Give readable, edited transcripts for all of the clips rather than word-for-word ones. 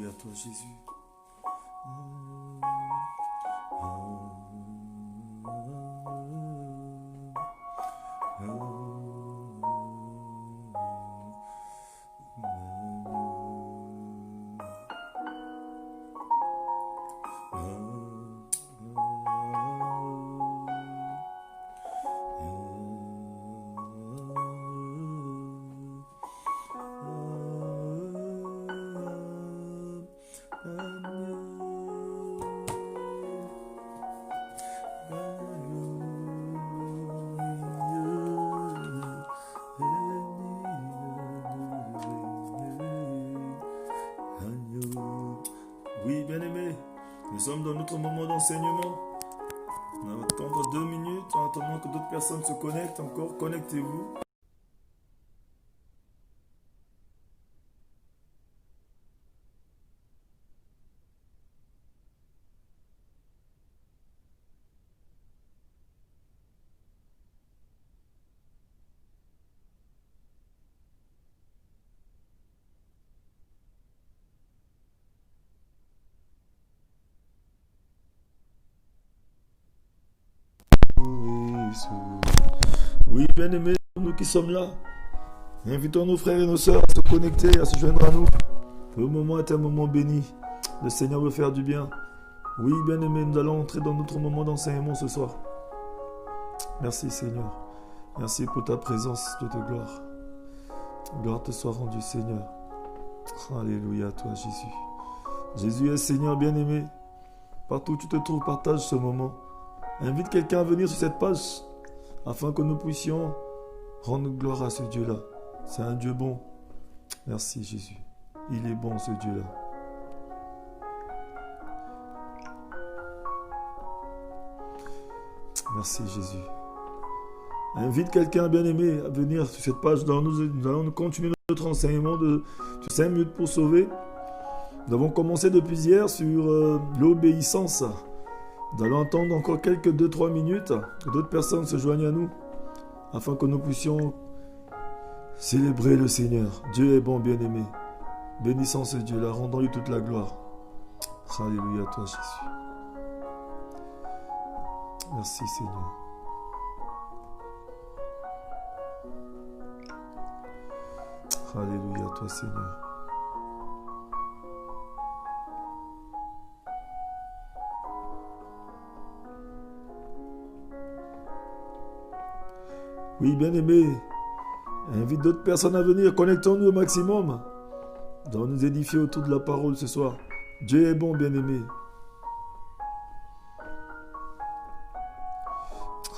Alléluia, toi Jésus. Oui, bien-aimés, nous sommes dans notre moment d'enseignement. On va attendre 2 minutes en attendant que d'autres personnes se connectent encore. Connectez-vous. Oui, bien-aimés, nous qui sommes là, invitons nos frères et nos sœurs à se connecter, à se joindre à nous. Le moment est un moment béni. Le Seigneur veut faire du bien. Oui, bien-aimés, nous allons entrer dans notre moment d'enseignement ce soir. Merci Seigneur. Merci pour ta présence, Dieu de gloire. Gloire te soit rendue, Seigneur. Alléluia, toi Jésus. Jésus est Seigneur bien-aimé. Partout où tu te trouves, partage ce moment. Invite quelqu'un à venir sur cette page afin que nous puissions rendre gloire à ce Dieu-là. C'est un Dieu bon. Merci Jésus. Il est bon ce Dieu-là. Merci Jésus. Invite quelqu'un bien-aimé à venir sur cette page. Nous allons continuer notre enseignement de 5 minutes pour sauver. Nous avons commencé depuis hier sur l'obéissance. Nous allons attendre encore quelques 2-3 minutes que d'autres personnes se joignent à nous afin que nous puissions célébrer le Seigneur. Dieu est bon, bien-aimé. Bénissons ce Dieu-là, rendons-lui toute la gloire. Alléluia, toi Jésus. Merci Seigneur. Alléluia, toi Seigneur. Oui, bien-aimé, invite d'autres personnes à venir. Connectons-nous au maximum. Nous allons nous édifier autour de la parole ce soir. Dieu est bon, bien-aimé.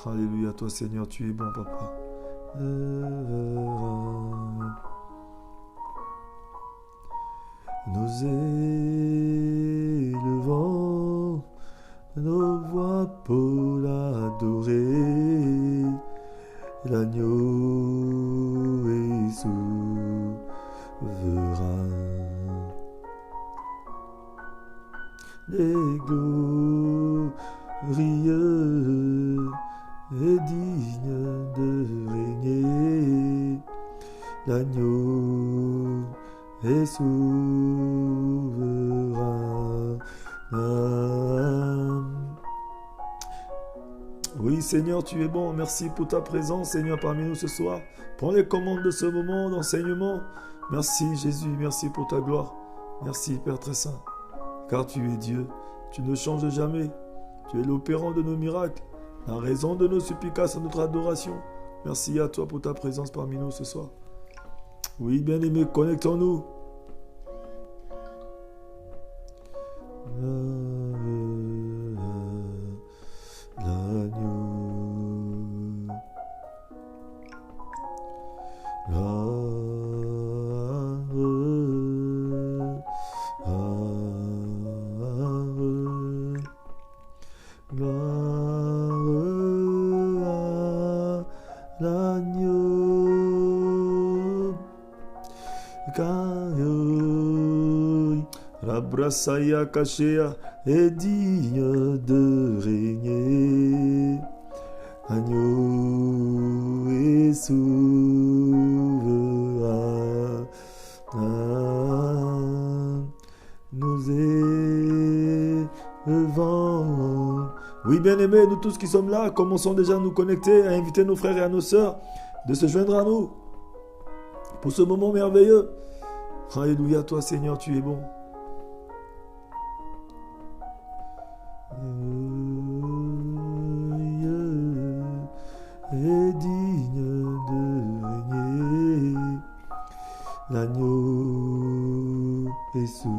Alléluia, toi Seigneur, tu es bon, papa. Nous élevons nos voix pour l'adorer. L'agneau est souverain. Les glorieux et digne de régner. L'agneau est souverain. Oui, Seigneur, tu es bon. Merci pour ta présence, Seigneur, parmi nous ce soir. Prends les commandes de ce moment d'enseignement. Merci, Jésus. Merci pour ta gloire. Merci, Père très saint. Car tu es Dieu. Tu ne changes jamais. Tu es l'opérant de nos miracles. La raison de nos supplications, notre adoration. Merci à toi pour ta présence parmi nous ce soir. Oui, bien-aimés, connectons-nous. Rabrasaya Kashea est digne de régner. Agneau est souverain. Nous élevant. Oui, bien-aimés, nous tous qui sommes là, commençons déjà à nous connecter, à inviter nos frères et à nos sœurs de se joindre à nous pour ce moment merveilleux. Alléluia, toi Seigneur, tu es bon. Est digne de régner, l'agneau est souverain.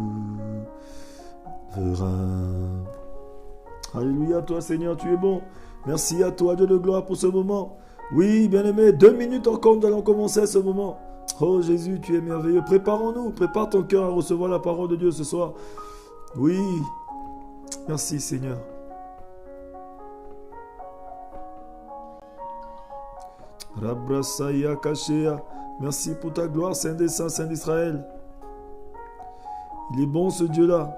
Alléluia, toi Seigneur, tu es bon. Merci à toi, Dieu de gloire, pour ce moment. Oui, bien-aimé, 2 minutes encore, nous allons commencer ce moment. Oh Jésus, tu es merveilleux. Préparons-nous, prépare ton cœur à recevoir la parole de Dieu ce soir. Oui, merci Seigneur. Rabrasaya Kashea. Merci pour ta gloire, Saint des Saints, Saint d'Israël. Il est bon ce Dieu-là.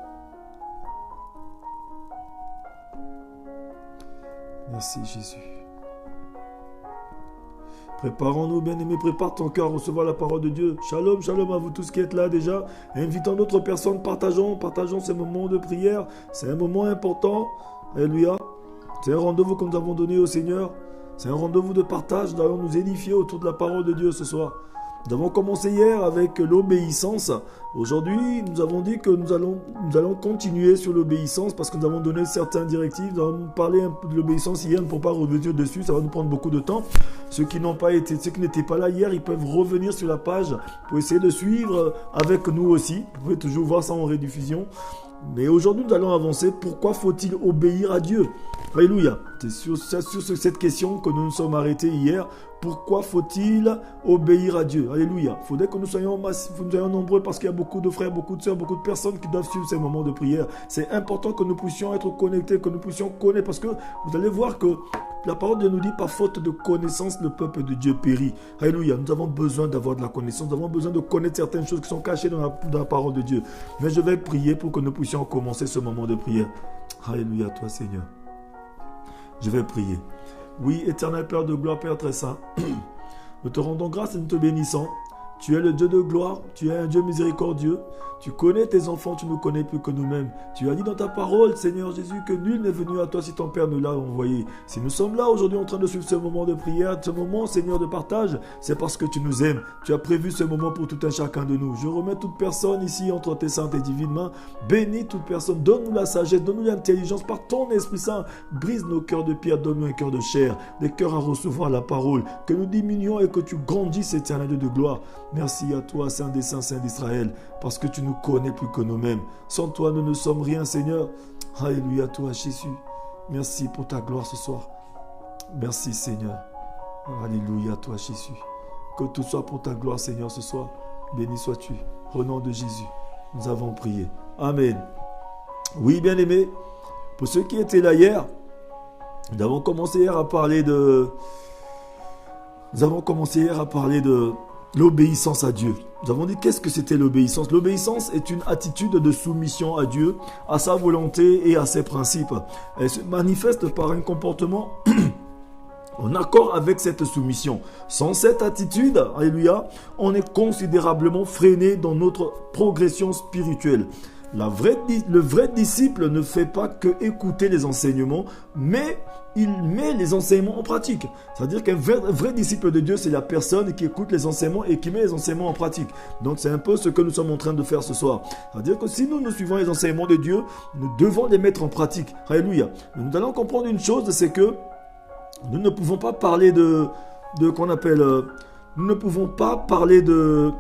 Merci Jésus. Préparons-nous, bien-aimés, prépare ton cœur à recevoir la parole de Dieu. Shalom, shalom à vous tous qui êtes là déjà. Invitons d'autres personnes, partageons ce moment de prière. C'est un moment important. Alléluia. C'est un rendez-vous que nous avons donné au Seigneur. C'est un rendez-vous de partage. Nous allons nous édifier autour de la parole de Dieu ce soir. Nous avons commencé hier avec l'obéissance. Aujourd'hui, nous avons dit que nous allons continuer sur l'obéissance parce que nous avons donné certaines directives. Nous avons parlé un peu de l'obéissance hier, pour ne pas revenir dessus, ça va nous prendre beaucoup de temps. Ceux qui n'étaient pas là hier, ils peuvent revenir sur la page pour essayer de suivre avec nous aussi. Vous pouvez toujours voir ça en rediffusion. Mais aujourd'hui, nous allons avancer. Pourquoi faut-il obéir à Dieu? Alléluia. C'est sur cette question que nous nous sommes arrêtés hier. Pourquoi faut-il obéir à Dieu? Alléluia. Il faudrait que nous soyons nombreux parce qu'il y a beaucoup de frères, beaucoup de sœurs, beaucoup de personnes qui doivent suivre ces moments de prière. C'est important que nous puissions être connectés, que nous puissions connaître parce que vous allez voir que la parole de Dieu nous dit, par faute de connaissance, le peuple de Dieu périt. Alléluia. Nous avons besoin d'avoir de la connaissance. Nous avons besoin de connaître certaines choses qui sont cachées dans la parole de Dieu. Mais je vais prier pour que nous puissions commencer ce moment de prière. Alléluia, toi Seigneur. Je vais prier. Oui, éternel Père de gloire, Père très saint, nous te rendons grâce et nous te bénissons. Tu es le Dieu de gloire, tu es un Dieu miséricordieux. Tu connais tes enfants, tu nous connais plus que nous-mêmes. Tu as dit dans ta parole, Seigneur Jésus, que nul n'est venu à toi si ton Père nous l'a envoyé. Si nous sommes là aujourd'hui en train de suivre ce moment de prière, ce moment, Seigneur, de partage, c'est parce que tu nous aimes. Tu as prévu ce moment pour tout un chacun de nous. Je remets toute personne ici entre tes saintes et divines mains. Bénis toute personne, donne-nous la sagesse, donne-nous l'intelligence par ton Esprit Saint. Brise nos cœurs de pierre, donne-nous un cœur de chair, des cœurs à recevoir la parole. Que nous diminuions et que tu grandisses, éternel Dieu de gloire. Merci à toi, Saint des Saints, Saint d'Israël, parce que tu nous connais plus que nous-mêmes. Sans toi, nous ne sommes rien, Seigneur. Alléluia, toi, Jésus. Merci pour ta gloire ce soir. Merci, Seigneur. Alléluia, toi, Jésus. Que tout soit pour ta gloire, Seigneur, ce soir. Béni sois-tu. Au nom de Jésus, nous avons prié. Amen. Oui, bien-aimés, pour ceux qui étaient là hier, nous avons commencé hier à parler de l'obéissance à Dieu. Nous avons dit qu'est-ce que c'était l'obéissance. L'obéissance est une attitude de soumission à Dieu, à sa volonté et à ses principes. Elle se manifeste par un comportement en accord avec cette soumission. Sans cette attitude, alléluia, on est considérablement freiné dans notre progression spirituelle. Le vrai disciple ne fait pas que écouter les enseignements, mais il met les enseignements en pratique. C'est-à-dire qu'un vrai disciple de Dieu, c'est la personne qui écoute les enseignements et qui met les enseignements en pratique. Donc c'est un peu ce que nous sommes en train de faire ce soir. C'est-à-dire que si nous suivons les enseignements de Dieu, nous devons les mettre en pratique. Alléluia. Nous allons comprendre une chose, c'est que nous ne pouvons pas parler nous ne pouvons pas parler de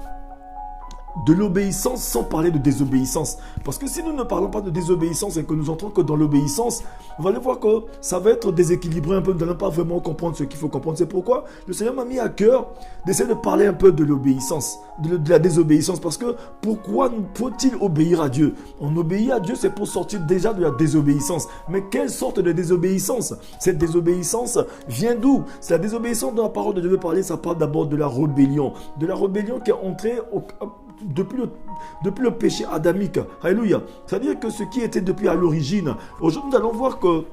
l'obéissance sans parler de désobéissance. Parce que si nous ne parlons pas de désobéissance et que nous entrons que dans l'obéissance, vous allez voir que ça va être déséquilibré un peu. Nous n'allons pas vraiment comprendre ce qu'il faut comprendre. C'est pourquoi le Seigneur m'a mis à cœur d'essayer de parler un peu de l'obéissance, de la désobéissance. Parce que pourquoi faut-il obéir à Dieu? On obéit à Dieu, c'est pour sortir déjà de la désobéissance. Mais quelle sorte de désobéissance? Cette désobéissance vient d'où? C'est la désobéissance dont la parole de Dieu veut parler. Ça parle d'abord de la rébellion. De la rébellion qui est entrée depuis le péché adamique. Alléluia. C'est-à-dire que ce qui était depuis à l'origine. Aujourd'hui, nous allons voir que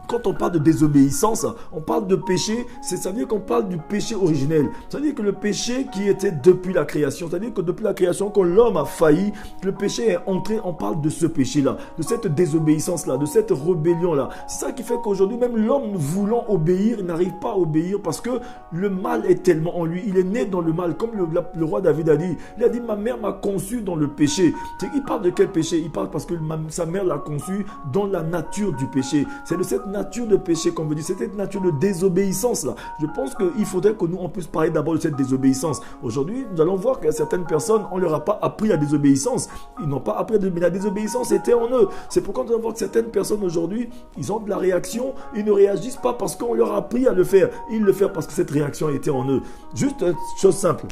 quand on parle de désobéissance, on parle de péché, ça veut dire qu'on parle du péché originel. Ça veut dire que le péché qui était depuis la création, c'est-à-dire que depuis la création, quand l'homme a failli, le péché est entré, on parle de ce péché-là, de cette désobéissance-là, de cette rébellion-là. C'est ça qui fait qu'aujourd'hui, même l'homme voulant obéir, il n'arrive pas à obéir parce que le mal est tellement en lui. Il est né dans le mal, comme le roi David a dit. Il a dit, ma mère m'a conçu dans le péché. Il parle de quel péché? Il parle parce que sa mère l'a conçu dans la nature du péché. C'est de cette nature de péché qu'on veut dire, c'est cette nature de désobéissance-là. Je pense qu'il faudrait que nous, on puisse parler d'abord de cette désobéissance. Aujourd'hui, nous allons voir que certaines personnes, on ne leur a pas appris la désobéissance. Ils n'ont pas appris, mais la désobéissance était en eux. C'est pourquoi nous allons voir que certaines personnes aujourd'hui, ils ont de la réaction, ils ne réagissent pas parce qu'on leur a appris à le faire. Ils le font parce que cette réaction était en eux. Juste une chose simple.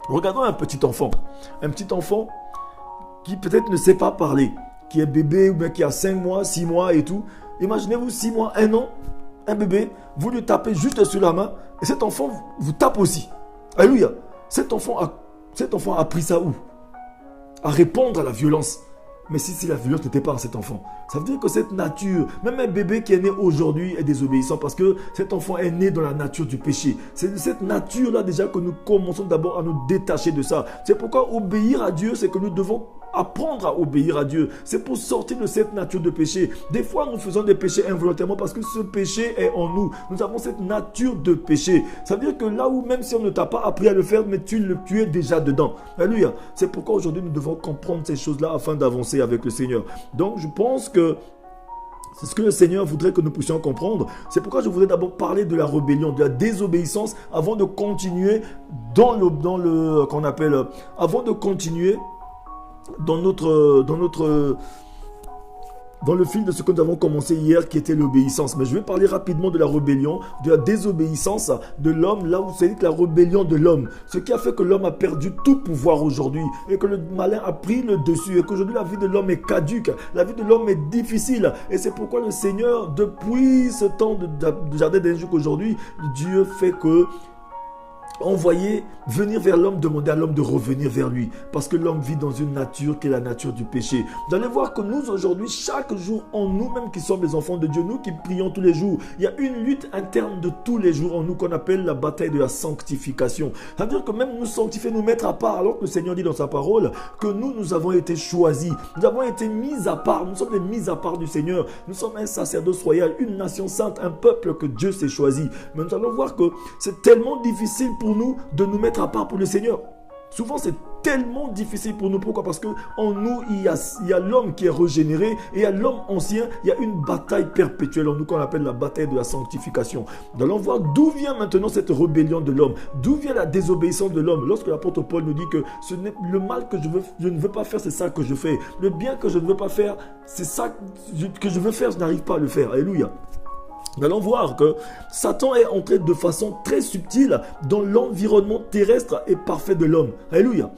Regardons un petit enfant qui peut-être ne sait pas parler, qui est bébé ou bien qui a 5 mois, 6 mois et tout. Imaginez-vous 6 mois, 1 an, un bébé, vous lui tapez juste sur la main et cet enfant vous tape aussi. Alléluia. Cet enfant a appris ça où? À répondre à la violence. Mais si la violence n'était pas en cet enfant, ça veut dire que cette nature, même un bébé qui est né aujourd'hui est désobéissant parce que cet enfant est né dans la nature du péché. C'est de cette nature-là déjà que nous commençons d'abord à nous détacher de ça. C'est pourquoi obéir à Dieu, c'est que nous devons apprendre à obéir à Dieu. C'est pour sortir de cette nature de péché. Des fois, nous faisons des péchés involontairement parce que ce péché est en nous. Nous avons cette nature de péché. Ça veut dire que là où même si on ne t'a pas appris à le faire, mais tu es déjà dedans. Alléluia. C'est pourquoi aujourd'hui, nous devons comprendre ces choses-là afin d'avancer avec le Seigneur. Donc, je pense que c'est ce que le Seigneur voudrait que nous puissions comprendre. C'est pourquoi je voudrais d'abord parler de la rébellion, de la désobéissance, avant de continuer dans le fil de ce que nous avons commencé hier, qui était l'obéissance. Mais je vais parler rapidement de la rébellion, de la désobéissance de l'homme, là où c'est que la rébellion de l'homme, ce qui a fait que l'homme a perdu tout pouvoir aujourd'hui, et que le malin a pris le dessus, et qu'aujourd'hui la vie de l'homme est caduque, la vie de l'homme est difficile. Et c'est pourquoi le Seigneur, depuis ce temps de jardin d'Éden jusqu'aujourd'hui, Dieu fait que envoyer, venir vers l'homme, demander à l'homme de revenir vers lui. Parce que l'homme vit dans une nature qui est la nature du péché. Vous allez voir que nous aujourd'hui, chaque jour, en nous-mêmes qui sommes les enfants de Dieu, nous qui prions tous les jours, il y a une lutte interne de tous les jours en nous qu'on appelle la bataille de la sanctification. C'est-à-dire que même nous sanctifier, nous mettre à part, alors que le Seigneur dit dans sa parole que nous avons été choisis. Nous avons été mis à part. Nous sommes les mis à part du Seigneur. Nous sommes un sacerdoce royal, une nation sainte, un peuple que Dieu s'est choisi. Mais nous allons voir que c'est tellement difficile pour nous de nous mettre à part pour le Seigneur. Souvent, c'est tellement difficile pour nous. Pourquoi? Parce qu'en nous, il y a l'homme qui est régénéré et il y a l'homme ancien. Il y a une bataille perpétuelle en nous qu'on appelle la bataille de la sanctification. Nous allons voir d'où vient maintenant cette rébellion de l'homme. D'où vient la désobéissance de l'homme. Lorsque l'apôtre Paul nous dit que ce n'est le mal que je ne veux pas faire, c'est ça que je fais. Le bien que je ne veux pas faire, c'est ça que je veux faire, je n'arrive pas à le faire. Alléluia. Nous allons voir que Satan est entré de façon très subtile dans l'environnement terrestre et parfait de l'homme. Alléluia.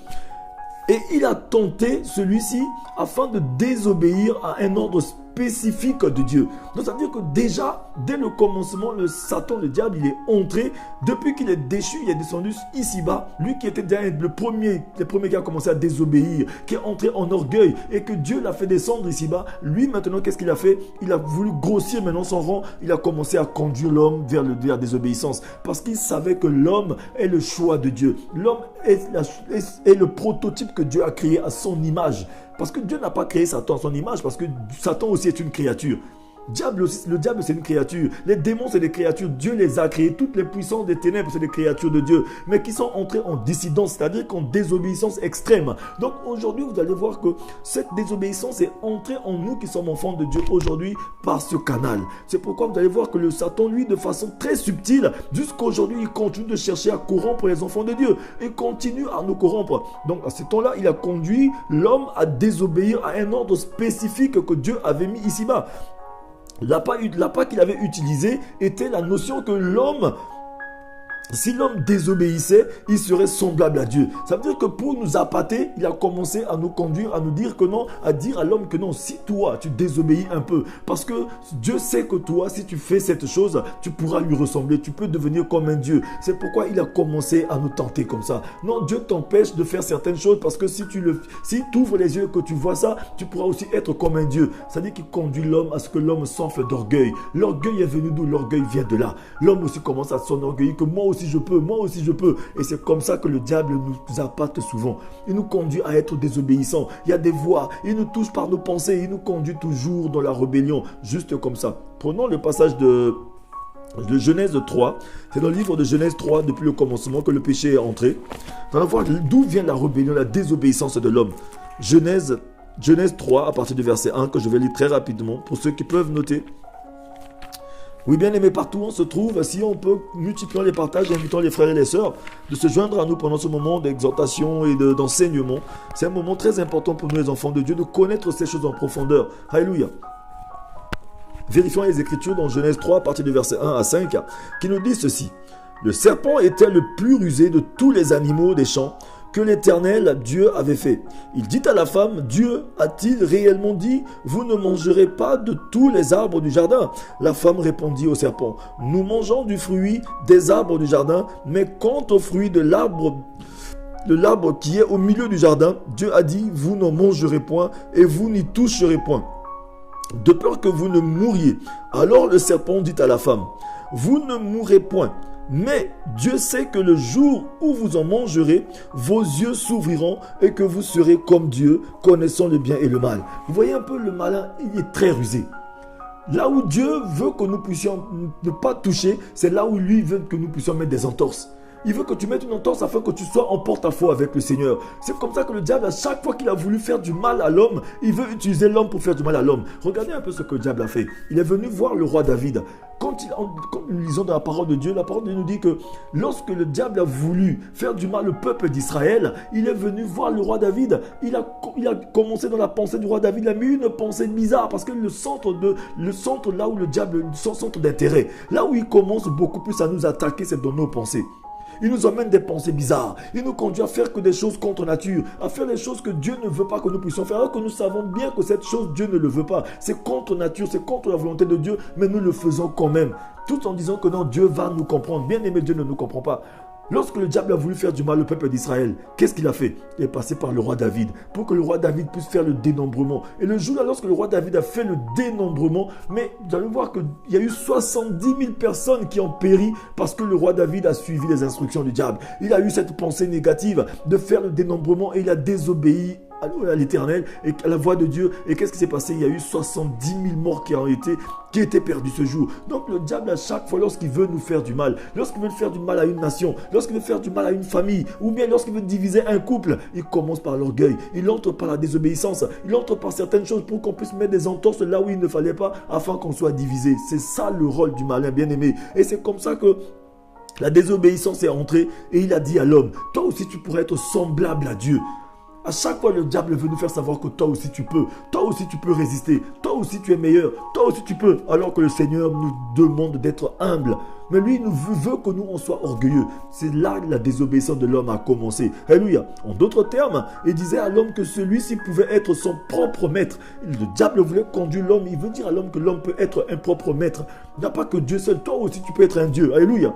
Et il a tenté celui-ci afin de désobéir à un ordre spécifique de Dieu. Donc ça veut dire que déjà, dès le commencement, le Satan, le diable, il est entré. Depuis qu'il est déchu, il est descendu ici-bas. Lui qui était déjà le premier qui a commencé à désobéir, qui est entré en orgueil et que Dieu l'a fait descendre ici-bas. Lui maintenant, qu'est-ce qu'il a fait? Il a voulu grossir maintenant son rang. Il a commencé à conduire l'homme vers la désobéissance. Parce qu'il savait que l'homme est le choix de Dieu. L'homme est le prototype que Dieu a créé à son image. Parce que Dieu n'a pas créé Satan à son image, parce que Satan aussi est une créature. Le diable, c'est une créature. Les démons, c'est des créatures. Dieu les a créés. Toutes les puissances des ténèbres, c'est des créatures de Dieu. Mais qui sont entrées en dissidence, c'est-à-dire qu'en désobéissance extrême. Donc aujourd'hui, vous allez voir que cette désobéissance est entrée en nous qui sommes enfants de Dieu aujourd'hui par ce canal. C'est pourquoi vous allez voir que le Satan, lui, de façon très subtile, jusqu'aujourd'hui, il continue de chercher à corrompre les enfants de Dieu. Il continue à nous corrompre. Donc à ce temps-là, il a conduit l'homme à désobéir à un ordre spécifique que Dieu avait mis ici-bas. L'appât qu'il avait utilisé était la notion que l'homme Si l'homme désobéissait, il serait semblable à Dieu. Ça veut dire que pour nous appâter, il a commencé à nous conduire, à nous dire que non, à dire à l'homme que non, si toi, tu désobéis un peu, parce que Dieu sait que toi, si tu fais cette chose, tu pourras lui ressembler, tu peux devenir comme un Dieu. C'est pourquoi il a commencé à nous tenter comme ça. Non, Dieu t'empêche de faire certaines choses parce que si tu ouvres les yeux et que tu vois ça, tu pourras aussi être comme un Dieu. C'est-à-dire qu'il conduit l'homme à ce que l'homme s'enfle d'orgueil. L'orgueil est venu d'où? L'orgueil vient de là. L'homme aussi commence à s'enorgueillir que moi aussi je peux, moi aussi je peux. Et c'est comme ça que le diable nous appâte souvent. Il nous conduit à être désobéissants. Il y a des voies, il nous touche par nos pensées, il nous conduit toujours dans la rébellion, juste comme ça. Prenons le passage de Genèse 3. C'est dans le livre de Genèse 3, depuis le commencement, que le péché est entré. Nous allons voir d'où vient la rébellion, la désobéissance de l'homme. Genèse 3, à partir du verset 1, que je vais lire très rapidement, pour ceux qui peuvent noter. Oui, bien aimé, partout où on se trouve, si on peut, multiplier les partages, invitons les frères et les sœurs de se joindre à nous pendant ce moment d'exhortation et d'enseignement. C'est un moment très important pour nous les enfants de Dieu de connaître ces choses en profondeur. Alléluia. Vérifions les Écritures dans Genèse 3 à partir du verset 1 à 5 qui nous disent ceci. Le serpent était le plus rusé de tous les animaux des champs que l'Éternel Dieu avait fait. Il dit à la femme, Dieu a-t-il réellement dit, vous ne mangerez pas de tous les arbres du jardin? La femme répondit au serpent, nous mangeons du fruit des arbres du jardin, mais quant au fruit de l'arbre qui est au milieu du jardin, Dieu a dit, vous n'en mangerez point et vous n'y toucherez point, de peur que vous ne mouriez. Alors le serpent dit à la femme, vous ne mourrez point. Mais Dieu sait que le jour où vous en mangerez, vos yeux s'ouvriront et que vous serez comme Dieu, connaissant le bien et le mal. Vous voyez un peu, le malin, il est très rusé. Là où Dieu veut que nous puissions ne pas toucher, c'est là où lui veut que nous puissions mettre des entorses. Il veut que tu mettes une entorse afin que tu sois en porte-à-faux avec le Seigneur. C'est comme ça que le diable, à chaque fois qu'il a voulu faire du mal à l'homme, il veut utiliser l'homme pour faire du mal à l'homme. Regardez un peu ce que le diable a fait. Il est venu voir le roi David. Quand nous lisons dans la parole de Dieu nous dit que lorsque le diable a voulu faire du mal au peuple d'Israël, il est venu voir le roi David. Il a commencé dans la pensée du roi David, il a mis une pensée bizarre parce que le centre là où le diable, son centre d'intérêt, là où il commence beaucoup plus à nous attaquer, c'est dans nos pensées. Il nous emmène des pensées bizarres. Il nous conduit à faire que des choses contre nature, à faire des choses que Dieu ne veut pas que nous puissions faire, alors que nous savons bien que cette chose, Dieu ne le veut pas. C'est contre nature, c'est contre la volonté de Dieu, mais nous le faisons quand même. Tout en disant que non, Dieu va nous comprendre. Bien aimé, Dieu ne nous comprend pas. Lorsque le diable a voulu faire du mal au peuple d'Israël, qu'est-ce qu'il a fait? Il est passé par le roi David pour que le roi David puisse faire le dénombrement. Et le jour-là, lorsque le roi David a fait le dénombrement, mais vous allez voir qu'il y a eu 70 000 personnes qui ont péri parce que le roi David a suivi les instructions du diable. Il a eu cette pensée négative de faire le dénombrement et il a désobéi à l'Éternel et à la voix de Dieu. Et qu'est-ce qui s'est passé? Il y a eu 70 000 morts qui étaient perdus ce jour. Donc le diable, à chaque fois, lorsqu'il veut nous faire du mal, lorsqu'il veut faire du mal à une nation, lorsqu'il veut faire du mal à une famille, ou bien lorsqu'il veut diviser un couple, il commence par l'orgueil, il entre par la désobéissance, il entre par certaines choses pour qu'on puisse mettre des entorses là où il ne fallait pas, afin qu'on soit divisé. C'est ça le rôle du malin, bien aimé. Et c'est comme ça que la désobéissance est entrée et il a dit à l'homme, toi aussi tu pourrais être semblable à Dieu. À chaque fois, le diable veut nous faire savoir que toi aussi tu peux résister, toi aussi tu es meilleur, toi aussi tu peux, alors que le Seigneur nous demande d'être humble. Mais lui, il veut que nous, on soit orgueilleux. C'est là que la désobéissance de l'homme a commencé. Alléluia. En d'autres termes, il disait à l'homme que celui-ci pouvait être son propre maître. Le diable voulait conduire l'homme. Il veut dire à l'homme que l'homme peut être un propre maître. Il n'y a pas que Dieu seul. Toi aussi, tu peux être un Dieu. Alléluia.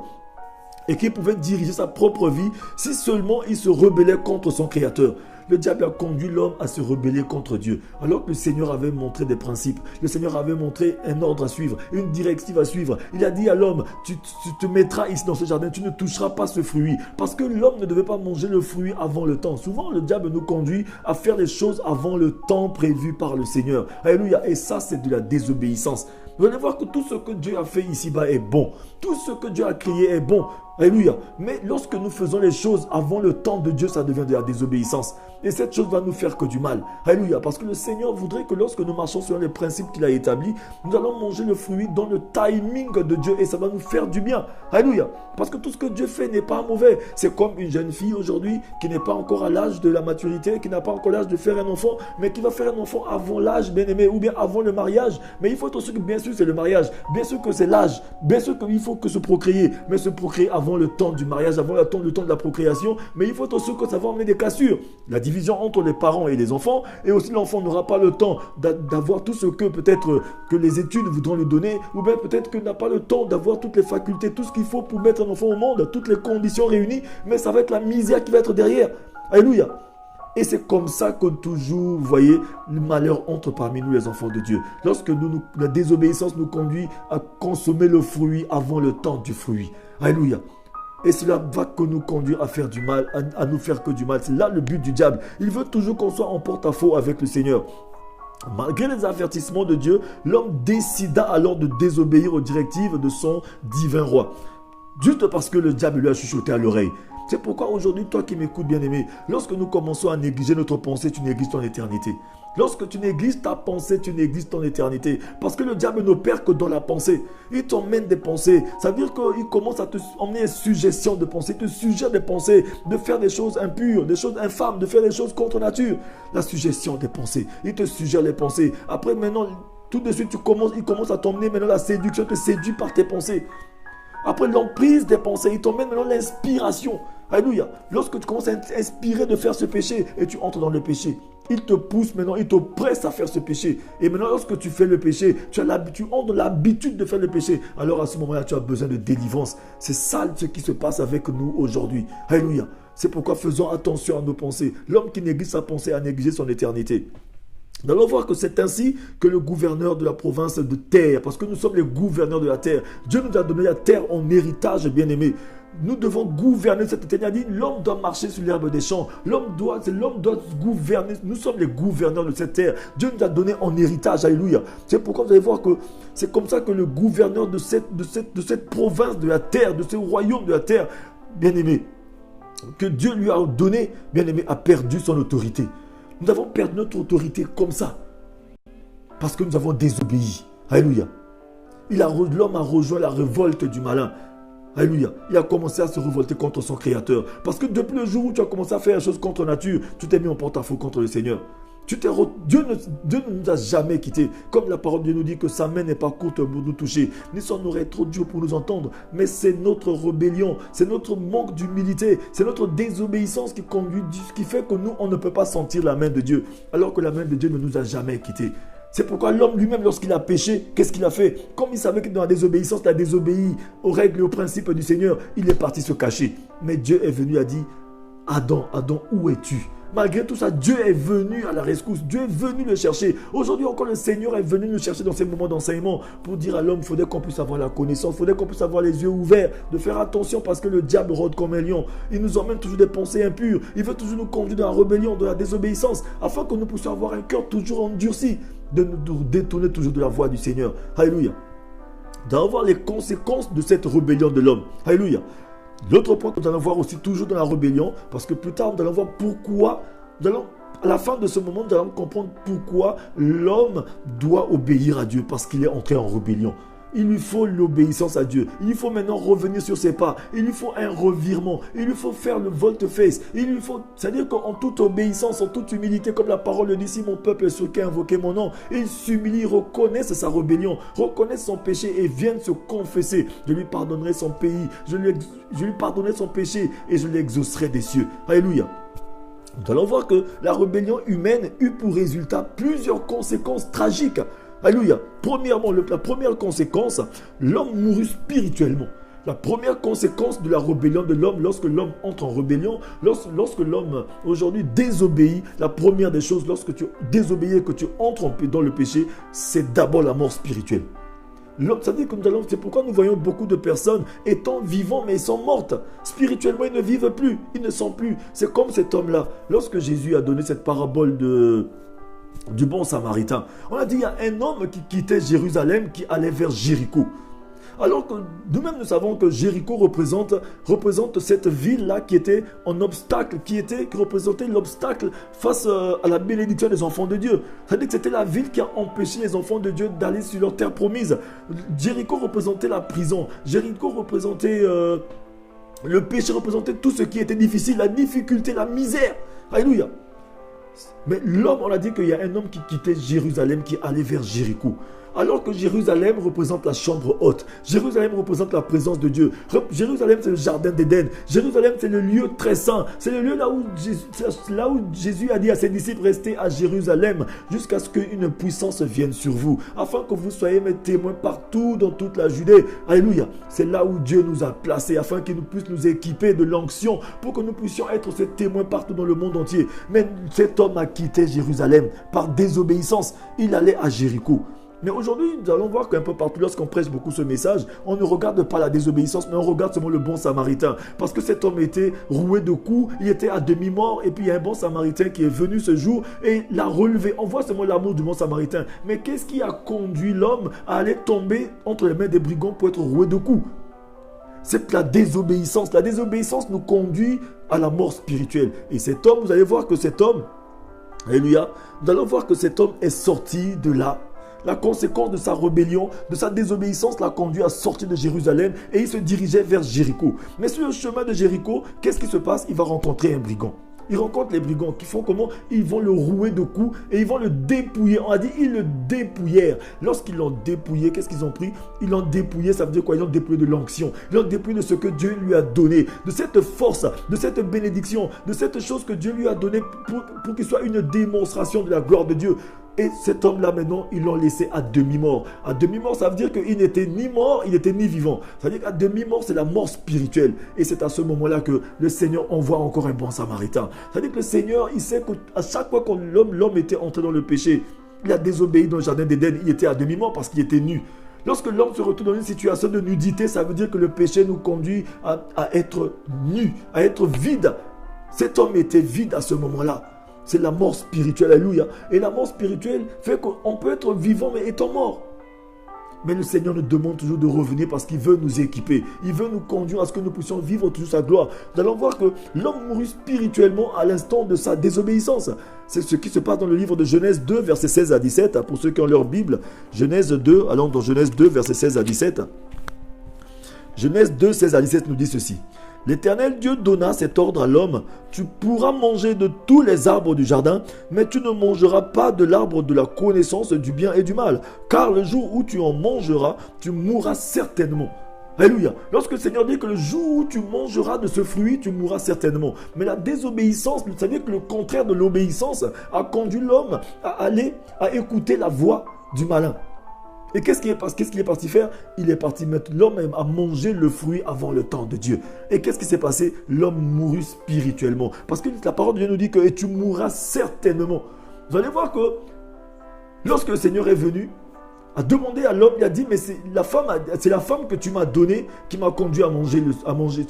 Et qu'il pouvait diriger sa propre vie si seulement il se rebellait contre son Créateur. Le diable a conduit l'homme à se rebeller contre Dieu. Alors que le Seigneur avait montré des principes. Le Seigneur avait montré un ordre à suivre, une directive à suivre. Il a dit à l'homme, tu te mettras ici dans ce jardin, tu ne toucheras pas ce fruit. Parce que l'homme ne devait pas manger le fruit avant le temps. Souvent, le diable nous conduit à faire les choses avant le temps prévu par le Seigneur. Alléluia. Et ça, c'est de la désobéissance. Vous allez voir que tout ce que Dieu a fait ici-bas est bon. Tout ce que Dieu a créé est bon. Alléluia. Mais lorsque nous faisons les choses avant le temps de Dieu, ça devient de la désobéissance. Et cette chose va nous faire que du mal. Alléluia. Parce que le Seigneur voudrait que lorsque nous marchons sur les principes qu'il a établis, nous allons manger le fruit dans le timing de Dieu et ça va nous faire du bien. Alléluia. Parce que tout ce que Dieu fait n'est pas mauvais. C'est comme une jeune fille aujourd'hui qui n'est pas encore à l'âge de la maturité, qui n'a pas encore l'âge de faire un enfant, mais qui va faire un enfant avant l'âge, bien aimé, ou bien avant le mariage. Mais il faut être sûr que bien sûr c'est le mariage, bien sûr que c'est l'âge, bien sûr qu'il faut que se procréer, mais se procréer avant le temps du mariage, avant le temps de la procréation, mais il faut être sûr que ça va emmener des cassures. La division entre les parents et les enfants, et aussi l'enfant n'aura pas le temps d'avoir tout ce que peut-être que les études voudront lui donner, ou bien peut-être qu'il n'a pas le temps d'avoir toutes les facultés, tout ce qu'il faut pour mettre un enfant au monde, toutes les conditions réunies, mais ça va être la misère qui va être derrière. Alléluia. Et c'est comme ça que toujours, vous voyez, le malheur entre parmi nous les enfants de Dieu. Lorsque la désobéissance nous conduit à consommer le fruit avant le temps du fruit. Alléluia. Et cela va que nous conduire à faire du mal, à nous faire que du mal. C'est là le but du diable. Il veut toujours qu'on soit en porte-à-faux avec le Seigneur. Malgré les avertissements de Dieu, l'homme décida alors de désobéir aux directives de son divin roi. Juste parce que le diable lui a chuchoté à l'oreille. C'est pourquoi aujourd'hui, toi qui m'écoutes bien aimé, lorsque nous commençons à négliger notre pensée, tu négliges ton éternité. Lorsque tu négliges ta pensée, tu négliges ton éternité. Parce que le diable n'opère que dans la pensée. Il t'emmène des pensées. Ça veut dire qu'il commence à te emmener une suggestion de pensée. Il te suggère des pensées, de faire des choses impures, des choses infâmes, de faire des choses contre nature. La suggestion des pensées. Il te suggère les pensées. Après maintenant, tout de suite, il commence à t'emmener maintenant la séduction, te séduit par tes pensées. Après l'emprise des pensées, il t'emmène maintenant l'inspiration. Alléluia. Lorsque tu commences à être inspiré de faire ce péché et tu entres dans le péché, il te pousse maintenant, il te presse à faire ce péché. Et maintenant, lorsque tu fais le péché, tu entres dans l'habitude de faire le péché. Alors à ce moment-là, tu as besoin de délivrance. C'est ça ce qui se passe avec nous aujourd'hui. Alléluia. C'est pourquoi faisons attention à nos pensées. L'homme qui néglige sa pensée a négligé son éternité. Nous allons voir que c'est ainsi que le gouverneur de la province de terre, parce que nous sommes les gouverneurs de la terre, Dieu nous a donné la terre en héritage, bien-aimé. Nous devons gouverner cette terre. Il a dit, l'homme doit marcher sur l'herbe des champs. L'homme doit gouverner. Nous sommes les gouverneurs de cette terre. Dieu nous a donné en héritage. Alléluia. C'est pourquoi vous allez voir que c'est comme ça que le gouverneur de cette province de la terre, de ce royaume de la terre, bien-aimé, que Dieu lui a donné, bien-aimé, a perdu son autorité. Nous avons perdu notre autorité comme ça. Parce que nous avons désobéi. Alléluia. L'homme a rejoint la révolte du malin. Alléluia. Il a commencé à se révolter contre son Créateur. Parce que depuis le jour où tu as commencé à faire des choses contre nature, tu t'es mis en porte-à-faux contre le Seigneur. Dieu ne nous a jamais quittés. Comme la parole de Dieu nous dit que sa main n'est pas courte pour nous toucher, ni son oreille trop dure pour nous entendre. Mais c'est notre rébellion, c'est notre manque d'humilité, c'est notre désobéissance qui fait que nous, on ne peut pas sentir la main de Dieu. Alors que la main de Dieu ne nous a jamais quittés. C'est pourquoi l'homme lui-même, lorsqu'il a péché, qu'est-ce qu'il a fait? Comme il savait que dans la désobéissance, il a désobéi aux règles et aux principes du Seigneur, il est parti se cacher. Mais Dieu est venu et a dit, Adam, où es-tu? Malgré tout ça, Dieu est venu à la rescousse. Dieu est venu le chercher. Aujourd'hui encore, le Seigneur est venu le chercher dans ces moments d'enseignement pour dire à l'homme, il faudrait qu'on puisse avoir la connaissance, il faudrait qu'on puisse avoir les yeux ouverts, de faire attention parce que le diable rôde comme un lion. Il nous emmène toujours des pensées impures. Il veut toujours nous conduire dans la rébellion, dans la désobéissance, afin que nous puissions avoir un cœur toujours endurci, de nous détourner toujours de la voie du Seigneur. Alléluia. D'en voir les conséquences de cette rébellion de l'homme. Alléluia. L'autre point que nous allons voir aussi toujours dans la rébellion, parce que plus tard nous allons voir pourquoi, à la fin de ce moment nous allons comprendre pourquoi l'homme doit obéir à Dieu, parce qu'il est entré en rébellion. Il lui faut l'obéissance à Dieu. Il lui faut maintenant revenir sur ses pas. Il lui faut un revirement. Il lui faut faire le volte-face. C'est-à-dire qu'en toute obéissance, en toute humilité, comme la parole le dit, si mon peuple est ceux qui a invoqué mon nom, il s'humilie, reconnaisse sa rébellion, reconnaisse son péché et vienne se confesser. Je lui pardonnerai son pays. Je lui pardonnerai son péché et je l'exaucerai des cieux. Alléluia. Nous allons voir que la rébellion humaine eut pour résultat plusieurs conséquences tragiques. Alléluia. Premièrement, la première conséquence, l'homme mourut spirituellement. La première conséquence de la rébellion de l'homme, lorsque l'homme entre en rébellion, lorsque l'homme aujourd'hui désobéit, la première des choses, lorsque tu désobéis et que tu entres dans le péché, c'est d'abord la mort spirituelle. Ça veut dire que c'est pourquoi nous voyons beaucoup de personnes étant vivants, mais ils sont mortes. Spirituellement, ils ne vivent plus, ils ne sont plus. C'est comme cet homme-là. Lorsque Jésus a donné cette parabole du bon samaritain, on a dit il y a un homme qui quittait Jérusalem, qui allait vers Jéricho. Alors que nous-mêmes nous savons que Jéricho représente cette ville-là qui était un obstacle, qui représentait l'obstacle face à la bénédiction des enfants de Dieu. C'est-à-dire que c'était la ville qui a empêché les enfants de Dieu d'aller sur leur terre promise. Jéricho représentait la prison. Jéricho représentait le péché, représentait tout ce qui était difficile, la difficulté, la misère. Alléluia. Mais l'homme, on a dit qu'il y a un homme qui quittait Jérusalem, qui allait vers Jéricho. Alors que Jérusalem représente la chambre haute. Jérusalem représente la présence de Dieu. Jérusalem, c'est le jardin d'Éden. Jérusalem, c'est le lieu très saint. C'est le lieu là où Jésus a dit à ses disciples, restez à Jérusalem jusqu'à ce qu'une puissance vienne sur vous, afin que vous soyez mes témoins partout dans toute la Judée. Alléluia. C'est là où Dieu nous a placés, afin qu'il puisse nous équiper de l'onction, pour que nous puissions être ses témoins partout dans le monde entier. Mais cet homme a quitté Jérusalem par désobéissance. Il allait à Jéricho. Mais aujourd'hui, nous allons voir qu'un peu partout, lorsqu'on prêche beaucoup ce message, on ne regarde pas la désobéissance, mais on regarde seulement le bon samaritain. Parce que cet homme était roué de coups, il était à demi-mort, et puis il y a un bon samaritain qui est venu ce jour et l'a relevé. On voit seulement l'amour du bon samaritain. Mais qu'est-ce qui a conduit l'homme à aller tomber entre les mains des brigands pour être roué de coups? C'est la désobéissance. La désobéissance nous conduit à la mort spirituelle. Et cet homme, vous allez voir que cet homme, alléluia, nous allons voir que cet homme est sorti de là. La conséquence de sa rébellion, de sa désobéissance l'a conduit à sortir de Jérusalem et il se dirigeait vers Jéricho. Mais sur le chemin de Jéricho, qu'est-ce qui se passe? Il va rencontrer un brigand. Il rencontre les brigands qui font comment? Ils vont le rouer de coups et ils vont le dépouiller. On a dit ils le dépouillèrent. Lorsqu'ils l'ont dépouillé, qu'est-ce qu'ils ont pris? Ils l'ont dépouillé, ça veut dire quoi? Ils l'ont dépouillé de l'onction. Ils l'ont dépouillé de ce que Dieu lui a donné, de cette force, de cette bénédiction, de cette chose que Dieu lui a donnée pour qu'il soit une démonstration de la gloire de Dieu. Et cet homme-là, maintenant, ils l'ont laissé à demi-mort. À demi-mort, ça veut dire qu'il n'était ni mort, il n'était ni vivant. Ça veut dire qu'à demi-mort, c'est la mort spirituelle. Et c'est à ce moment-là que le Seigneur envoie encore un bon samaritain. Ça veut dire que le Seigneur, il sait qu'à chaque fois que l'homme était entré dans le péché, il a désobéi dans le jardin d'Éden, il était à demi-mort parce qu'il était nu. Lorsque l'homme se retrouve dans une situation de nudité, ça veut dire que le péché nous conduit à être nu, à être vide. Cet homme était vide à ce moment-là. C'est la mort spirituelle, alléluia. Et la mort spirituelle fait qu'on peut être vivant mais étant mort. Mais le Seigneur nous demande toujours de revenir parce qu'il veut nous équiper. Il veut nous conduire à ce que nous puissions vivre toujours sa gloire. Nous allons voir que l'homme mourut spirituellement à l'instant de sa désobéissance. C'est ce qui se passe dans le livre de Genèse 2, versets 16 à 17. Pour ceux qui ont leur Bible, Genèse 2, allons dans Genèse 2, versets 16 à 17. Genèse 2, 16 à 17 nous dit ceci. L'Éternel Dieu donna cet ordre à l'homme. Tu pourras manger de tous les arbres du jardin, mais tu ne mangeras pas de l'arbre de la connaissance du bien et du mal. Car le jour où tu en mangeras, tu mourras certainement. Alléluia. Lorsque le Seigneur dit que le jour où tu mangeras de ce fruit, tu mourras certainement. Mais la désobéissance, vous savez que le contraire de l'obéissance a conduit l'homme à écouter la voix du malin. Et qu'est-ce qu'il est parti faire? Il est parti mettre l'homme à manger le fruit avant le temps de Dieu. Et qu'est-ce qui s'est passé? L'homme mourut spirituellement. Parce que la parole de Dieu nous dit que et tu mourras certainement. Vous allez voir que lorsque le Seigneur est venu, a demandé à l'homme, il a dit, mais c'est la femme que tu m'as donnée qui m'a conduit à manger.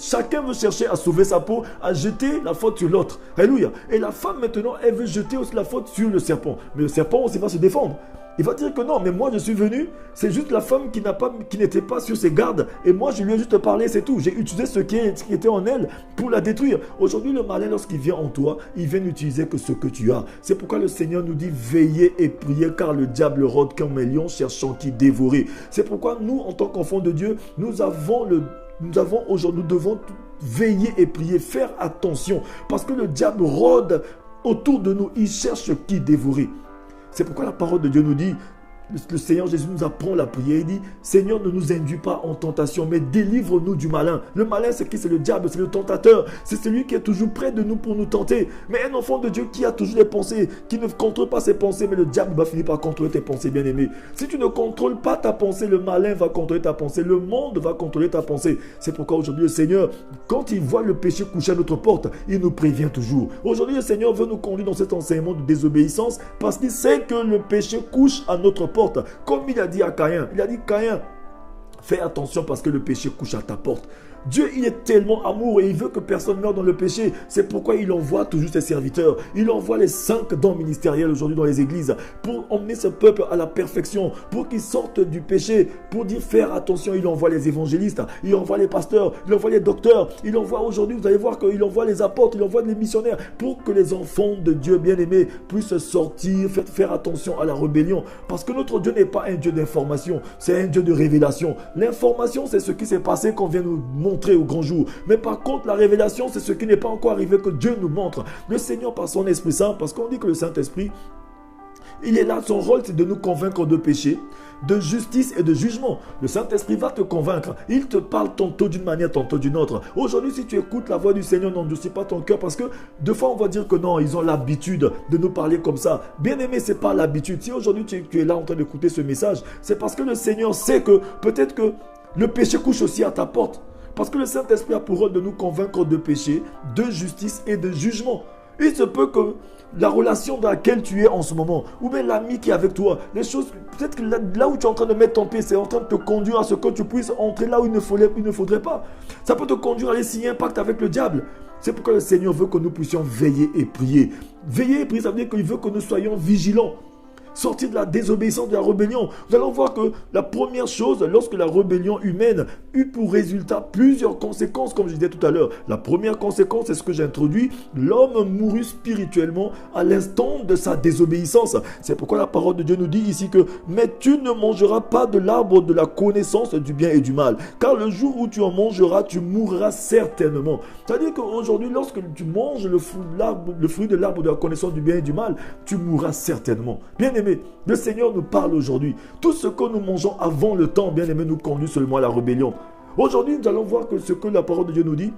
Chacun veut chercher à sauver sa peau, à jeter la faute sur l'autre. Alléluia. Et la femme maintenant, elle veut jeter aussi la faute sur le serpent. Mais le serpent aussi va se défendre. Il va dire que non, mais moi je suis venu, c'est juste la femme qui n'était pas sur ses gardes. Et moi je lui ai juste parlé, c'est tout. J'ai utilisé ce qui était en elle pour la détruire. Aujourd'hui le malin, lorsqu'il vient en toi, il vient n'utiliser que ce que tu as. C'est pourquoi le Seigneur nous dit veillez et priez car le diable rôde comme un lion cherchant qui dévorer. C'est pourquoi nous en tant qu'enfants de Dieu, nous devons veiller et prier, faire attention. Parce que le diable rôde autour de nous, il cherche qui dévorer. C'est pourquoi la parole de Dieu nous dit, le Seigneur Jésus nous apprend la prière. Il dit, Seigneur, ne nous induis pas en tentation, mais délivre-nous du malin. Le malin, c'est qui? C'est le diable, c'est le tentateur. C'est celui qui est toujours près de nous pour nous tenter. Mais un enfant de Dieu qui a toujours des pensées, qui ne contrôle pas ses pensées, mais le diable va finir par contrôler tes pensées, bien-aimés. Si tu ne contrôles pas ta pensée, le malin va contrôler ta pensée. Le monde va contrôler ta pensée. C'est pourquoi aujourd'hui, le Seigneur, quand il voit le péché coucher à notre porte, il nous prévient toujours. Aujourd'hui, le Seigneur veut nous conduire dans cet enseignement de désobéissance parce qu'il sait que le péché couche à notre porte. Comme il a dit à Caïn, il a dit Caïn, fais attention parce que le péché couche à ta porte. Dieu, il est tellement amour et il veut que personne meure dans le péché. C'est pourquoi il envoie toujours ses serviteurs. Il envoie les 5 dons ministériels aujourd'hui dans les églises pour emmener ce peuple à la perfection, pour qu'ils sortent du péché, pour dire faire attention. Il envoie les évangélistes, il envoie les pasteurs, il envoie les docteurs, il envoie aujourd'hui, vous allez voir qu'il envoie les apôtres, il envoie les missionnaires pour que les enfants de Dieu bien-aimés puissent sortir, faire attention à la rébellion. Parce que notre Dieu n'est pas un Dieu d'information, c'est un Dieu de révélation. L'information, c'est ce qui s'est passé qu'on vient nous montrer au grand jour. Mais par contre, la révélation, c'est ce qui n'est pas encore arrivé que Dieu nous montre. Le Seigneur, par son Esprit Saint, parce qu'on dit que le Saint-Esprit, il est là, son rôle, c'est de nous convaincre de péché, de justice et de jugement. Le Saint-Esprit va te convaincre. Il te parle tantôt d'une manière, tantôt d'une autre. Aujourd'hui, si tu écoutes la voix du Seigneur, n'endurcis pas ton cœur, parce que deux fois, on va dire que non, ils ont l'habitude de nous parler comme ça. Bien aimé, ce n'est pas l'habitude. Si aujourd'hui, tu es là en train d'écouter ce message, c'est parce que le Seigneur sait que peut-être que le péché couche aussi à ta porte. Parce que le Saint-Esprit a pour rôle de nous convaincre de péché, de justice et de jugement. Il se peut que la relation dans laquelle tu es en ce moment, ou bien l'ami qui est avec toi, les choses, peut-être que là où tu es en train de mettre ton pied, c'est en train de te conduire à ce que tu puisses entrer là où il ne faudrait pas. Ça peut te conduire à aller signer un pacte avec le diable. C'est pourquoi le Seigneur veut que nous puissions veiller et prier. Veiller et prier, ça veut dire qu'il veut que nous soyons vigilants. Sortir de la désobéissance, de la rébellion. Nous allons voir que la première chose, lorsque la rébellion humaine eut pour résultat plusieurs conséquences, comme je disais tout à l'heure. La première conséquence, c'est ce que j'ai introduit. L'homme mourut spirituellement à l'instant de sa désobéissance. C'est pourquoi la parole de Dieu nous dit ici que « Mais tu ne mangeras pas de l'arbre de la connaissance du bien et du mal. Car le jour où tu en mangeras, tu mourras certainement. » C'est-à-dire qu'aujourd'hui, lorsque tu manges le fruit de l'arbre de la connaissance du bien et du mal, tu mourras certainement. Bien aimé, le Seigneur nous parle aujourd'hui. Tout ce que nous mangeons avant le temps, bien aimé, nous conduit seulement à la rébellion. Aujourd'hui, nous allons voir que ce que la parole de Dieu nous dit,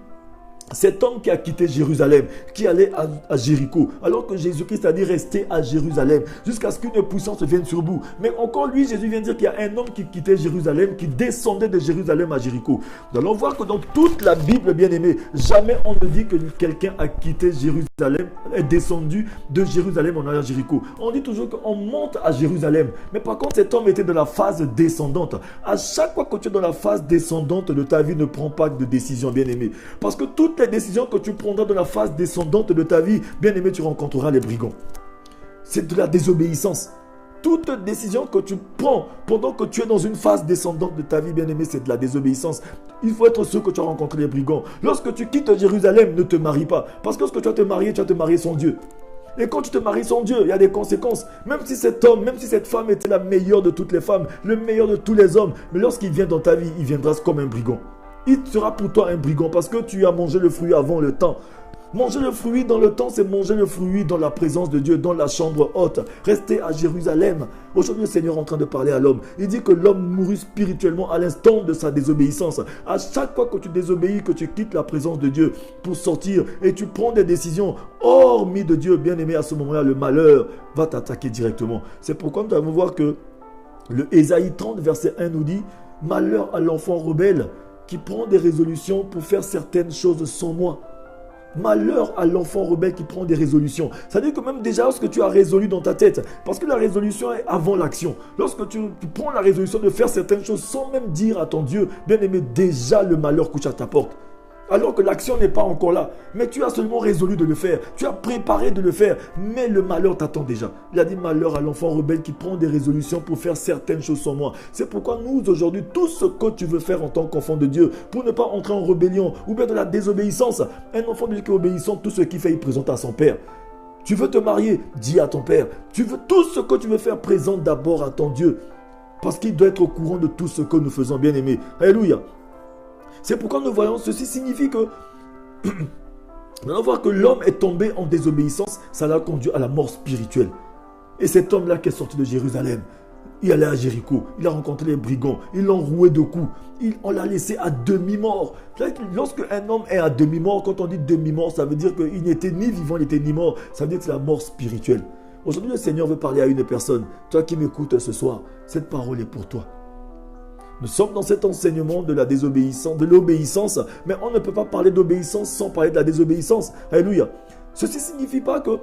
cet homme qui a quitté Jérusalem, qui allait à Jéricho, alors que Jésus-Christ a dit rester à Jérusalem, jusqu'à ce qu'une puissance vienne sur vous. Mais encore lui, Jésus vient dire qu'il y a un homme qui quittait Jérusalem, qui descendait de Jérusalem à Jéricho. Nous allons voir que dans toute la Bible, bien aimé, jamais on ne dit que quelqu'un a quitté Jérusalem, est descendu de Jérusalem en allant à Jéricho. On dit toujours qu'on monte à Jérusalem. Mais par contre, cet homme était dans la phase descendante. À chaque fois que tu es dans la phase descendante de ta vie, ne prends pas de décision, bien aimé. Parce que toutes les décisions que tu prendras dans la phase descendante de ta vie, bien aimé, tu rencontreras les brigands. C'est de la désobéissance. Toute décision que tu prends pendant que tu es dans une phase descendante de ta vie, bien aimé, c'est de la désobéissance. Il faut être sûr que tu as rencontré les brigands. Lorsque tu quittes Jérusalem, ne te marie pas. Parce que lorsque tu vas te marier sans Dieu. Et quand tu te maries sans Dieu, il y a des conséquences. Même si cet homme, même si cette femme était la meilleure de toutes les femmes, le meilleur de tous les hommes, mais lorsqu'il vient dans ta vie, il viendra comme un brigand. Il sera pour toi un brigand parce que tu as mangé le fruit avant le temps. Manger le fruit dans le temps, c'est manger le fruit dans la présence de Dieu, dans la chambre haute. Rester à Jérusalem. Aujourd'hui, le Seigneur est en train de parler à l'homme. Il dit que l'homme mourut spirituellement à l'instant de sa désobéissance. À chaque fois que tu désobéis, que tu quittes la présence de Dieu pour sortir et tu prends des décisions hormis de Dieu, bien aimé, à ce moment-là, le malheur va t'attaquer directement. C'est pourquoi nous allons voir que le Ésaïe 30, verset 1 nous dit « Malheur à l'enfant rebelle qui prend des résolutions pour faire certaines choses sans moi. » Malheur à l'enfant rebelle qui prend des résolutions. C'est-à-dire que même déjà lorsque tu as résolu dans ta tête, parce que la résolution est avant l'action. Lorsque tu prends la résolution de faire certaines choses sans même dire à ton Dieu, bien aimé, déjà le malheur couche à ta porte. Alors que l'action n'est pas encore là. Mais tu as seulement résolu de le faire. Tu as préparé de le faire. Mais le malheur t'attend déjà. Il a dit malheur à l'enfant rebelle qui prend des résolutions pour faire certaines choses sans moi. C'est pourquoi nous aujourd'hui, tout ce que tu veux faire en tant qu'enfant de Dieu, pour ne pas entrer en rébellion ou bien de la désobéissance. Un enfant de Dieu qui est obéissant, tout ce qu'il fait, il présente à son père. Tu veux te marier, dis à ton père. Tu veux tout ce que tu veux faire, présente d'abord à ton Dieu. Parce qu'il doit être au courant de tout ce que nous faisons, bien aimé. Alléluia. C'est pourquoi nous voyons, ceci signifie que nous allons voir que l'homme est tombé en désobéissance, ça l'a conduit à la mort spirituelle. Et cet homme-là qui est sorti de Jérusalem, il allait à Jéricho, il a rencontré les brigands, ils l'ont roué de coups, on l'a laissé à demi-mort. Lorsque un homme est à demi-mort, quand on dit demi-mort, ça veut dire qu'il n'était ni vivant, il n'était ni mort, ça veut dire que c'est la mort spirituelle. Aujourd'hui, le Seigneur veut parler à une personne. Toi qui m'écoutes ce soir, cette parole est pour toi. Nous sommes dans cet enseignement de la désobéissance, de l'obéissance, mais on ne peut pas parler d'obéissance sans parler de la désobéissance. Alléluia. Ceci ne signifie pas que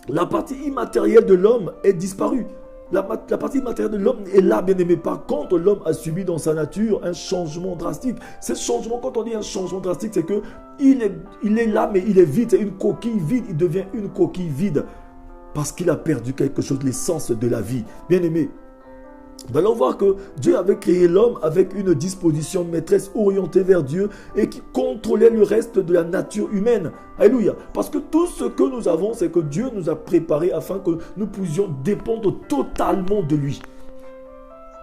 la partie immatérielle de l'homme est disparue. La partie matérielle de l'homme est là, bien aimé. Par contre, l'homme a subi dans sa nature un changement drastique. Ce changement, quand on dit un changement drastique, c'est que il est là, mais il est vide. C'est une coquille vide. Il devient une coquille vide parce qu'il a perdu quelque chose, l'essence de la vie. Bien aimé, nous allons voir que Dieu avait créé l'homme avec une disposition maîtresse orientée vers Dieu et qui contrôlait le reste de la nature humaine. Alléluia. Parce que tout ce que nous avons, c'est que Dieu nous a préparé afin que nous puissions dépendre totalement de lui.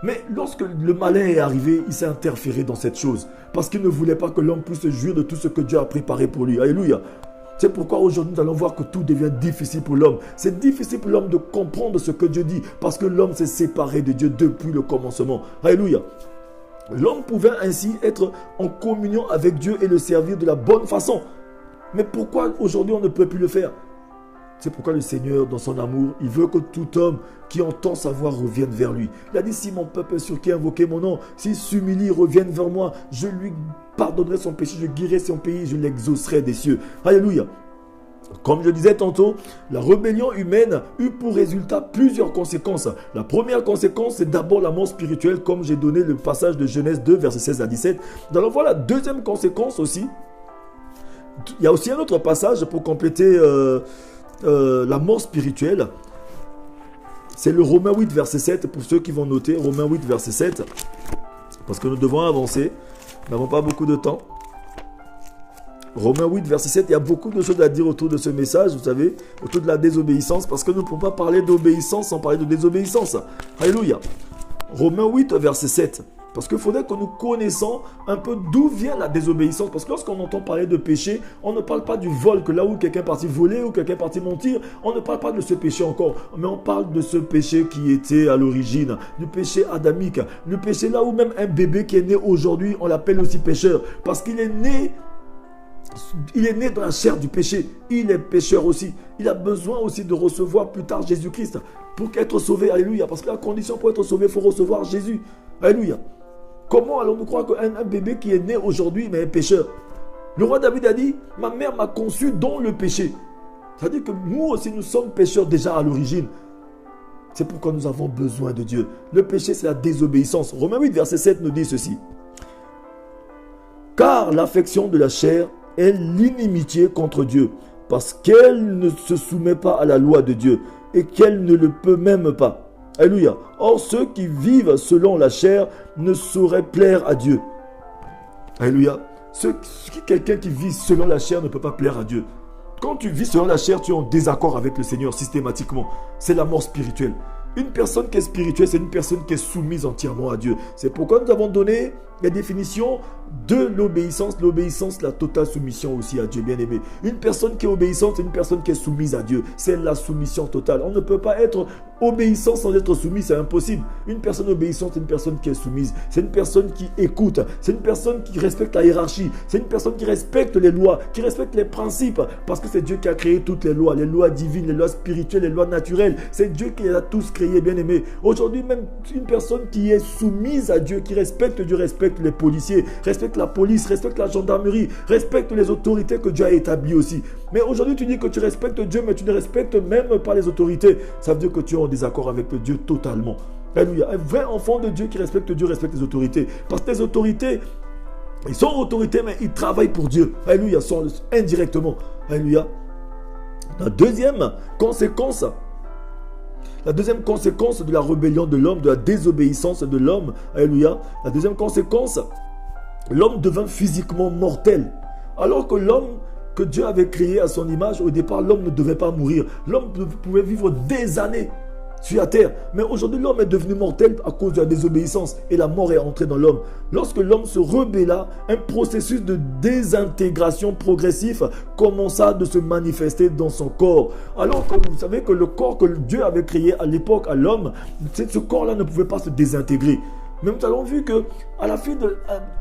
Mais lorsque le malin est arrivé, il s'est interféré dans cette chose. Parce qu'il ne voulait pas que l'homme puisse jouir de tout ce que Dieu a préparé pour lui. Alléluia. C'est pourquoi aujourd'hui nous allons voir que tout devient difficile pour l'homme. C'est difficile pour l'homme de comprendre ce que Dieu dit parce que l'homme s'est séparé de Dieu depuis le commencement. Alléluia. L'homme pouvait ainsi être en communion avec Dieu et le servir de la bonne façon. Mais pourquoi aujourd'hui on ne peut plus le faire? C'est pourquoi le Seigneur, dans son amour, il veut que tout homme qui entend sa voix revienne vers lui. Il a dit, si mon peuple sur qui invoquait mon nom, s'il s'humilie, revienne vers moi, je lui pardonnerai son péché, je guérirai son pays, je l'exaucerai des cieux. Alléluia. Comme je disais tantôt, la rébellion humaine eut pour résultat plusieurs conséquences. La première conséquence, c'est d'abord la mort spirituelle, comme j'ai donné le passage de Genèse 2, versets 16 à 17. Nous allons voir la deuxième conséquence aussi. Il y a aussi un autre passage pour compléter la mort spirituelle. C'est le Romains 8, verset 7, pour ceux qui vont noter, Romains 8, verset 7, parce que nous devons avancer, nous n'avons pas beaucoup de temps. Romains 8, verset 7, il y a beaucoup de choses à dire autour de ce message, vous savez, autour de la désobéissance, parce que nous ne pouvons pas parler d'obéissance sans parler de désobéissance. Alléluia. Romains 8, verset 7. Parce qu'il faudrait que nous connaissions un peu d'où vient la désobéissance. Parce que lorsqu'on entend parler de péché, on ne parle pas du vol, que là où quelqu'un est parti voler ou quelqu'un est parti mentir, on ne parle pas de ce péché encore. Mais on parle de ce péché qui était à l'origine, du péché adamique. Le péché là où même un bébé qui est né aujourd'hui, on l'appelle aussi pécheur. Parce qu'il est né... Il est né dans la chair du péché. Il est pécheur aussi. Il a besoin aussi de recevoir plus tard Jésus-Christ pour être sauvé. Alléluia. Parce que la condition pour être sauvé, il faut recevoir Jésus. Alléluia. Comment allons-nous croire qu'un bébé qui est né aujourd'hui, mais est pécheur? Le roi David a dit, ma mère m'a conçu dans le péché. C'est-à-dire que nous aussi, nous sommes pécheurs déjà à l'origine. C'est pourquoi nous avons besoin de Dieu. Le péché, c'est la désobéissance. Romains 8, verset 7 nous dit ceci. Car l'affection de la chair est l'inimitié contre Dieu, parce qu'elle ne se soumet pas à la loi de Dieu et qu'elle ne le peut même pas. Alléluia. Or, ceux qui vivent selon la chair ne sauraient plaire à Dieu. Alléluia. Quelqu'un qui vit selon la chair ne peut pas plaire à Dieu. Quand tu vis selon la chair, tu es en désaccord avec le Seigneur systématiquement. C'est la mort spirituelle. Une personne qui est spirituelle, c'est une personne qui est soumise entièrement à Dieu. C'est pourquoi nous avons donné la définition de l'obéissance. L'obéissance, la totale soumission aussi à Dieu, bien aimé. Une personne qui est obéissante, c'est une personne qui est soumise à Dieu. C'est la soumission totale. On ne peut pas être obéissant sans être soumis, c'est impossible. Une personne obéissante, c'est une personne qui est soumise. C'est une personne qui écoute. C'est une personne qui respecte la hiérarchie. C'est une personne qui respecte les lois, qui respecte les principes. Parce que c'est Dieu qui a créé toutes les lois divines, les lois spirituelles, les lois naturelles. C'est Dieu qui les a tous créées, bien aimé. Aujourd'hui, même une personne qui est soumise à Dieu, qui respecte Dieu, respecte les policiers, respecte la police, respecte la gendarmerie, respecte les autorités que Dieu a établies aussi. Mais aujourd'hui, tu dis que tu respectes Dieu, mais tu ne respectes même pas les autorités. Ça veut dire que tu es en désaccord avec Dieu totalement. Alléluia. Un vrai enfant de Dieu qui respecte Dieu, respecte les autorités. Parce que les autorités, ils sont autorités, mais ils travaillent pour Dieu. Alléluia. Ils sont indirectement. Alléluia. La deuxième conséquence de la rébellion de l'homme, de la désobéissance de l'homme, alléluia, la deuxième conséquence, l'homme devint physiquement mortel. Alors que l'homme que Dieu avait créé à son image, au départ, l'homme ne devait pas mourir. L'homme pouvait vivre des années sur la terre. Mais aujourd'hui, l'homme est devenu mortel à cause de la désobéissance et la mort est entrée dans l'homme. Lorsque l'homme se rebella, un processus de désintégration progressif commença de se manifester dans son corps. Alors que vous savez que le corps que Dieu avait créé à l'époque à l'homme, ce corps-là ne pouvait pas se désintégrer. Mais nous avons vu que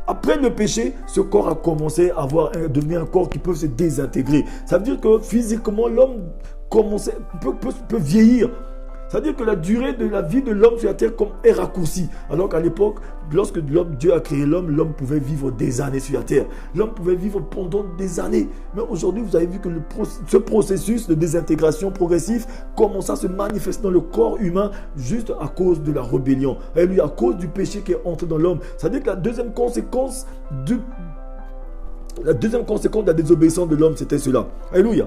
après le péché, ce corps a commencé à devenir un corps qui peut se désintégrer. Ça veut dire que physiquement, l'homme peut vieillir. C'est-à-dire que la durée de la vie de l'homme sur la terre est raccourcie. Alors qu'à l'époque, lorsque Dieu a créé l'homme pouvait vivre des années sur la terre. L'homme pouvait vivre pendant des années. Mais aujourd'hui, vous avez vu que ce processus de désintégration progressive commence à se manifester dans le corps humain juste à cause de la rébellion. Et à cause du péché qui est entré dans l'homme. C'est-à-dire que la deuxième conséquence de la désobéissance de l'homme, c'était cela. Alléluia.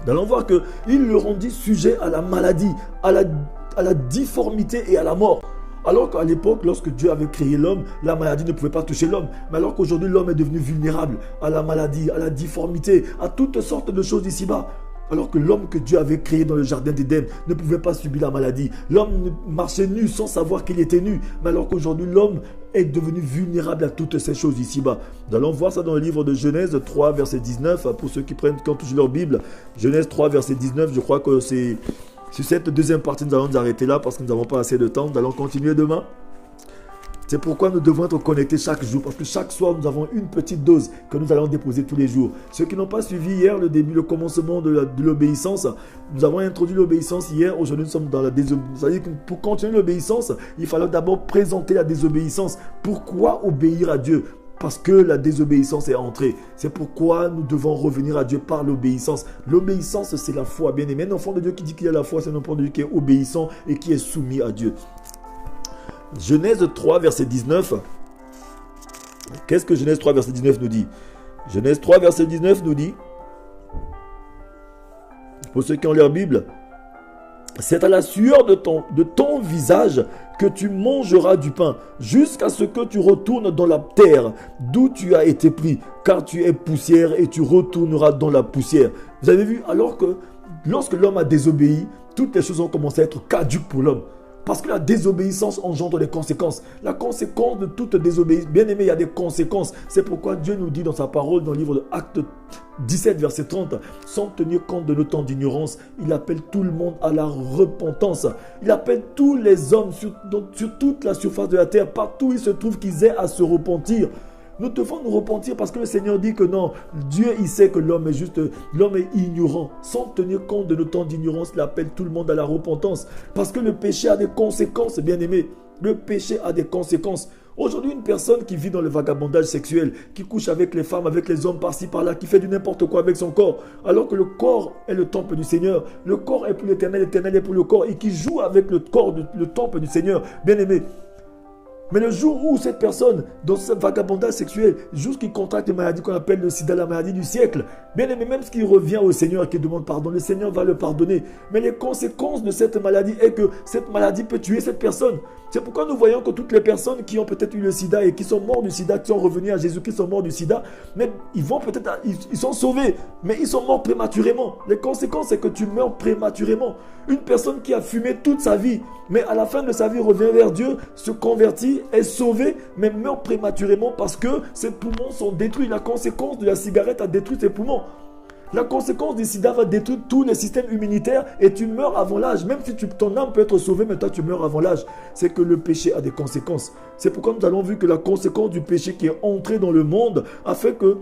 Nous allons voir qu'il le rendit sujet à la maladie, à la difformité et à la mort. Alors qu'à l'époque, lorsque Dieu avait créé l'homme, la maladie ne pouvait pas toucher l'homme. Mais alors qu'aujourd'hui, l'homme est devenu vulnérable à la maladie, à la difformité, à toutes sortes de choses ici-bas. Alors que l'homme que Dieu avait créé dans le jardin d'Éden ne pouvait pas subir la maladie. L'homme marchait nu sans savoir qu'il était nu. Mais alors qu'aujourd'hui, l'homme est devenu vulnérable à toutes ces choses ici-bas. Nous allons voir ça dans le livre de Genèse 3, verset 19. Pour ceux qui ont touché leur Bible, Genèse 3, verset 19, je crois que c'est sur cette deuxième partie, nous allons nous arrêter là parce que nous n'avons pas assez de temps. Nous allons continuer demain. C'est pourquoi nous devons être connectés chaque jour. Parce que chaque soir, nous avons une petite dose que nous allons déposer tous les jours. Ceux qui n'ont pas suivi hier le commencement de l'obéissance, nous avons introduit l'obéissance hier. Aujourd'hui, nous sommes dans la désobéissance. C'est-à-dire que pour continuer l'obéissance, il fallait d'abord présenter la désobéissance. Pourquoi obéir à Dieu ? Parce que la désobéissance est entrée. C'est pourquoi nous devons revenir à Dieu par l'obéissance. L'obéissance, c'est la foi. Bien aimé, un enfant de Dieu qui dit qu'il a la foi, c'est un enfant de Dieu qui est obéissant et qui est soumis à Dieu. Genèse 3, verset 19. Qu'est-ce que Genèse 3, verset 19 nous dit? Genèse 3, verset 19 nous dit, pour ceux qui ont leur Bible, c'est à la sueur de ton visage que tu mangeras du pain, jusqu'à ce que tu retournes dans la terre d'où tu as été pris, car tu es poussière et tu retourneras dans la poussière. Vous avez vu, alors que lorsque l'homme a désobéi, toutes les choses ont commencé à être caduques pour l'homme. Parce que la désobéissance engendre des conséquences. La conséquence de toute désobéissance, bien aimé, il y a des conséquences. C'est pourquoi Dieu nous dit dans sa parole, dans le livre de Actes 17, verset 30, sans tenir compte de nos temps d'ignorance, il appelle tout le monde à la repentance. Il appelle tous les hommes sur toute la surface de la terre, partout où il se trouve, qu'ils aient à se repentir. Nous devons nous repentir parce que le Seigneur dit que non, Dieu il sait que l'homme est juste, l'homme est ignorant. Sans tenir compte de nos temps d'ignorance, il appelle tout le monde à la repentance. Parce que le péché a des conséquences, bien aimé. Le péché a des conséquences. Aujourd'hui, une personne qui vit dans le vagabondage sexuel, qui couche avec les femmes, avec les hommes par-ci, par-là, qui fait du n'importe quoi avec son corps, alors que le corps est le temple du Seigneur, le corps est pour l'Éternel, l'Éternel est pour le corps, et qui joue avec le corps, le temple du Seigneur, bien aimé. Mais le jour où cette personne, dans ce vagabondage sexuel, jusqu'il contracte une maladie qu'on appelle le sida, la maladie du siècle, bien aimé, même s'il revient au Seigneur et qu'il demande pardon, le Seigneur va le pardonner. Mais les conséquences de cette maladie est que cette maladie peut tuer cette personne. C'est pourquoi nous voyons que toutes les personnes qui ont peut-être eu le sida et qui sont morts du sida, qui sont revenus à Jésus, qui sont morts du sida, mais ils sont sauvés, mais ils sont morts prématurément. Les conséquences, c'est que tu meurs prématurément. Une personne qui a fumé toute sa vie, mais à la fin de sa vie revient vers Dieu, se convertit, est sauvé, mais meurt prématurément parce que ses poumons sont détruits. La conséquence de la cigarette a détruit ses poumons. La conséquence du sida va détruire tous les systèmes immunitaires et tu meurs avant l'âge. Même si ton âme peut être sauvée, mais toi tu meurs avant l'âge. C'est que le péché a des conséquences. C'est pourquoi nous allons vu que la conséquence du péché qui est entré dans le monde a fait que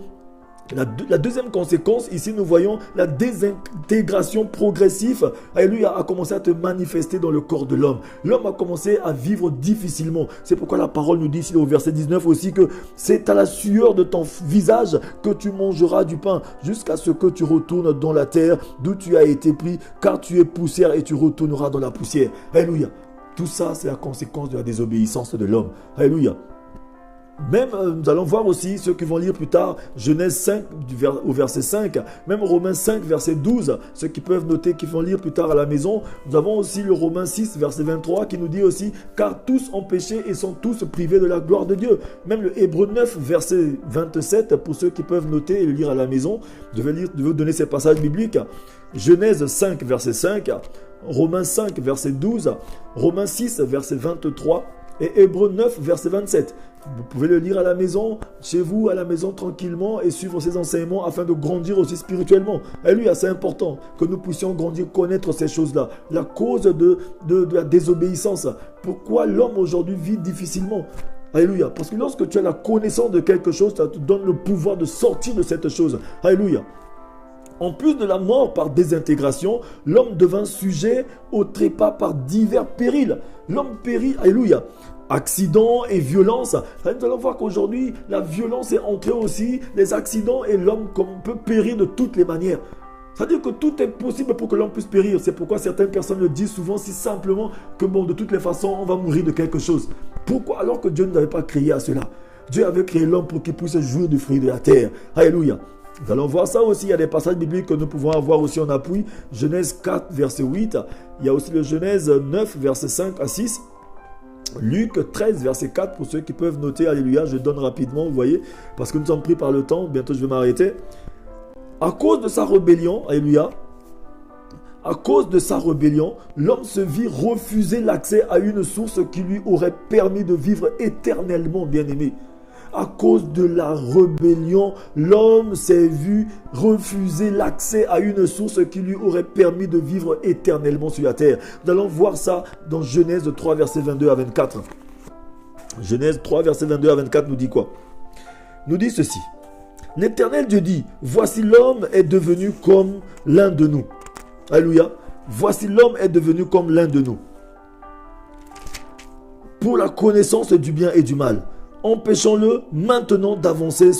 la deuxième conséquence, ici nous voyons la désintégration progressive, alléluia, a commencé à te manifester dans le corps de l'homme. L'homme a commencé à vivre difficilement. C'est pourquoi la parole nous dit ici au verset 19 aussi que c'est à la sueur de ton visage que tu mangeras du pain jusqu'à ce que tu retournes dans la terre d'où tu as été pris, car tu es poussière et tu retourneras dans la poussière. Alléluia. Tout ça, c'est la conséquence de la désobéissance de l'homme. Alléluia. Même, nous allons voir aussi ceux qui vont lire plus tard Genèse 5 au verset 5, même Romains 5 verset 12, ceux qui peuvent noter, qui vont lire plus tard à la maison. Nous avons aussi le Romains 6 verset 23 qui nous dit aussi car tous ont péché et sont tous privés de la gloire de Dieu. Même le Hébreux 9 verset 27 pour ceux qui peuvent noter et le lire à la maison. Je vais vous donner ces passages bibliques. Genèse 5 verset 5, Romains 5 verset 12, Romains 6 verset 23 et Hébreux 9 verset 27. Vous pouvez le lire à la maison, chez vous, à la maison tranquillement et suivre ces enseignements afin de grandir aussi spirituellement. Et lui, c'est important que nous puissions grandir, connaître ces choses-là. La cause de la désobéissance. Pourquoi l'homme aujourd'hui vit difficilement? Alléluia. Parce que lorsque tu as la connaissance de quelque chose, ça te donne le pouvoir de sortir de cette chose. Alléluia. En plus de la mort par désintégration, l'homme devint sujet au trépas par divers périls. L'homme périt, alléluia. Accidents et violence. Nous allons voir qu'aujourd'hui, la violence est entrée aussi, les accidents et l'homme peut périr de toutes les manières. C'est-à-dire que tout est possible pour que l'homme puisse périr. C'est pourquoi certaines personnes le disent souvent si simplement que bon, de toutes les façons, on va mourir de quelque chose. Pourquoi? Alors que Dieu ne l'avait pas créé à cela. Dieu avait créé l'homme pour qu'il puisse jouir du fruit de la terre. Alléluia. Nous allons voir ça aussi. Il y a des passages bibliques que nous pouvons avoir aussi en appui. Genèse 4, verset 8. Il y a aussi le Genèse 9, verset 5 à 6. Luc 13, verset 4, pour ceux qui peuvent noter. Alléluia. Je donne rapidement, vous voyez, parce que nous sommes pris par le temps. Bientôt, je vais m'arrêter. À cause de sa rébellion, alléluia, à cause de sa rébellion, l'homme se vit refuser l'accès à une source qui lui aurait permis de vivre éternellement, bien-aimé. À cause de la rébellion, l'homme s'est vu refuser l'accès à une source qui lui aurait permis de vivre éternellement sur la terre. Nous allons voir ça dans Genèse 3, verset 22 à 24. Genèse 3, verset 22 à 24 nous dit quoi? Nous dit ceci. L'Éternel Dieu dit, voici l'homme est devenu comme l'un de nous. Alléluia. Voici l'homme est devenu comme l'un de nous. Pour la connaissance du bien et du mal. Empêchons-le maintenant d'avancer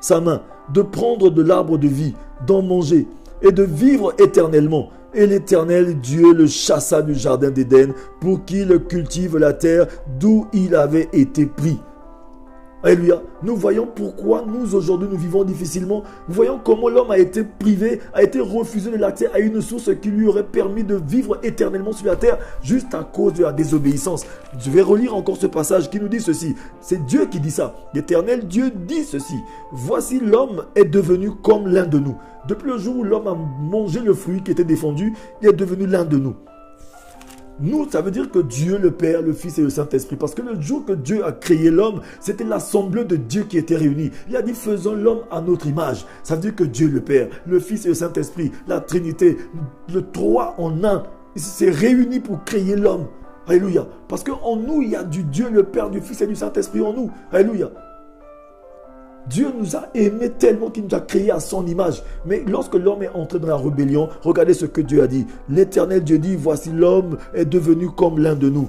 sa main, de prendre de l'arbre de vie, d'en manger et de vivre éternellement. Et l'Éternel Dieu le chassa du jardin d'Éden pour qu'il cultive la terre d'où il avait été pris. Alléluia. Nous voyons pourquoi nous aujourd'hui nous vivons difficilement. Nous voyons comment l'homme a été privé, a été refusé de l'accès à une source qui lui aurait permis de vivre éternellement sur la terre juste à cause de la désobéissance. Je vais relire encore ce passage qui nous dit ceci. C'est Dieu qui dit ça. L'Éternel Dieu dit ceci. Voici l'homme est devenu comme l'un de nous. Depuis le jour où l'homme a mangé le fruit qui était défendu, il est devenu l'un de nous. Nous, ça veut dire que Dieu, le Père, le Fils et le Saint-Esprit. Parce que le jour que Dieu a créé l'homme, c'était l'assemblée de Dieu qui était réunie. Il a dit, faisons l'homme à notre image. Ça veut dire que Dieu, le Père, le Fils et le Saint-Esprit, la Trinité, le trois en un, s'est réunis pour créer l'homme. Alléluia. Parce qu'en nous, il y a du Dieu, le Père, du Fils et du Saint-Esprit en nous. Alléluia. Dieu nous a aimés tellement qu'il nous a créés à son image. Mais lorsque l'homme est entré dans la rébellion, regardez ce que Dieu a dit. L'Éternel Dieu dit, voici l'homme est devenu comme l'un de nous.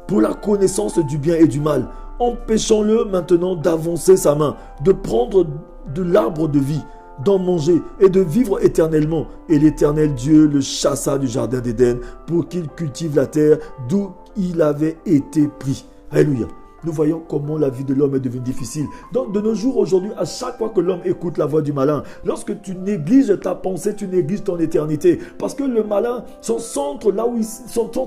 Pour la connaissance du bien et du mal, empêchons-le maintenant d'avancer sa main, de prendre de l'arbre de vie, d'en manger et de vivre éternellement. Et l'Éternel Dieu le chassa du jardin d'Éden pour qu'il cultive la terre d'où il avait été pris. Alléluia. Nous voyons comment la vie de l'homme est devenue difficile. Donc de nos jours aujourd'hui, à chaque fois que l'homme écoute la voix du malin, lorsque tu négliges ta pensée, tu négliges ton éternité. Parce que le malin, son centre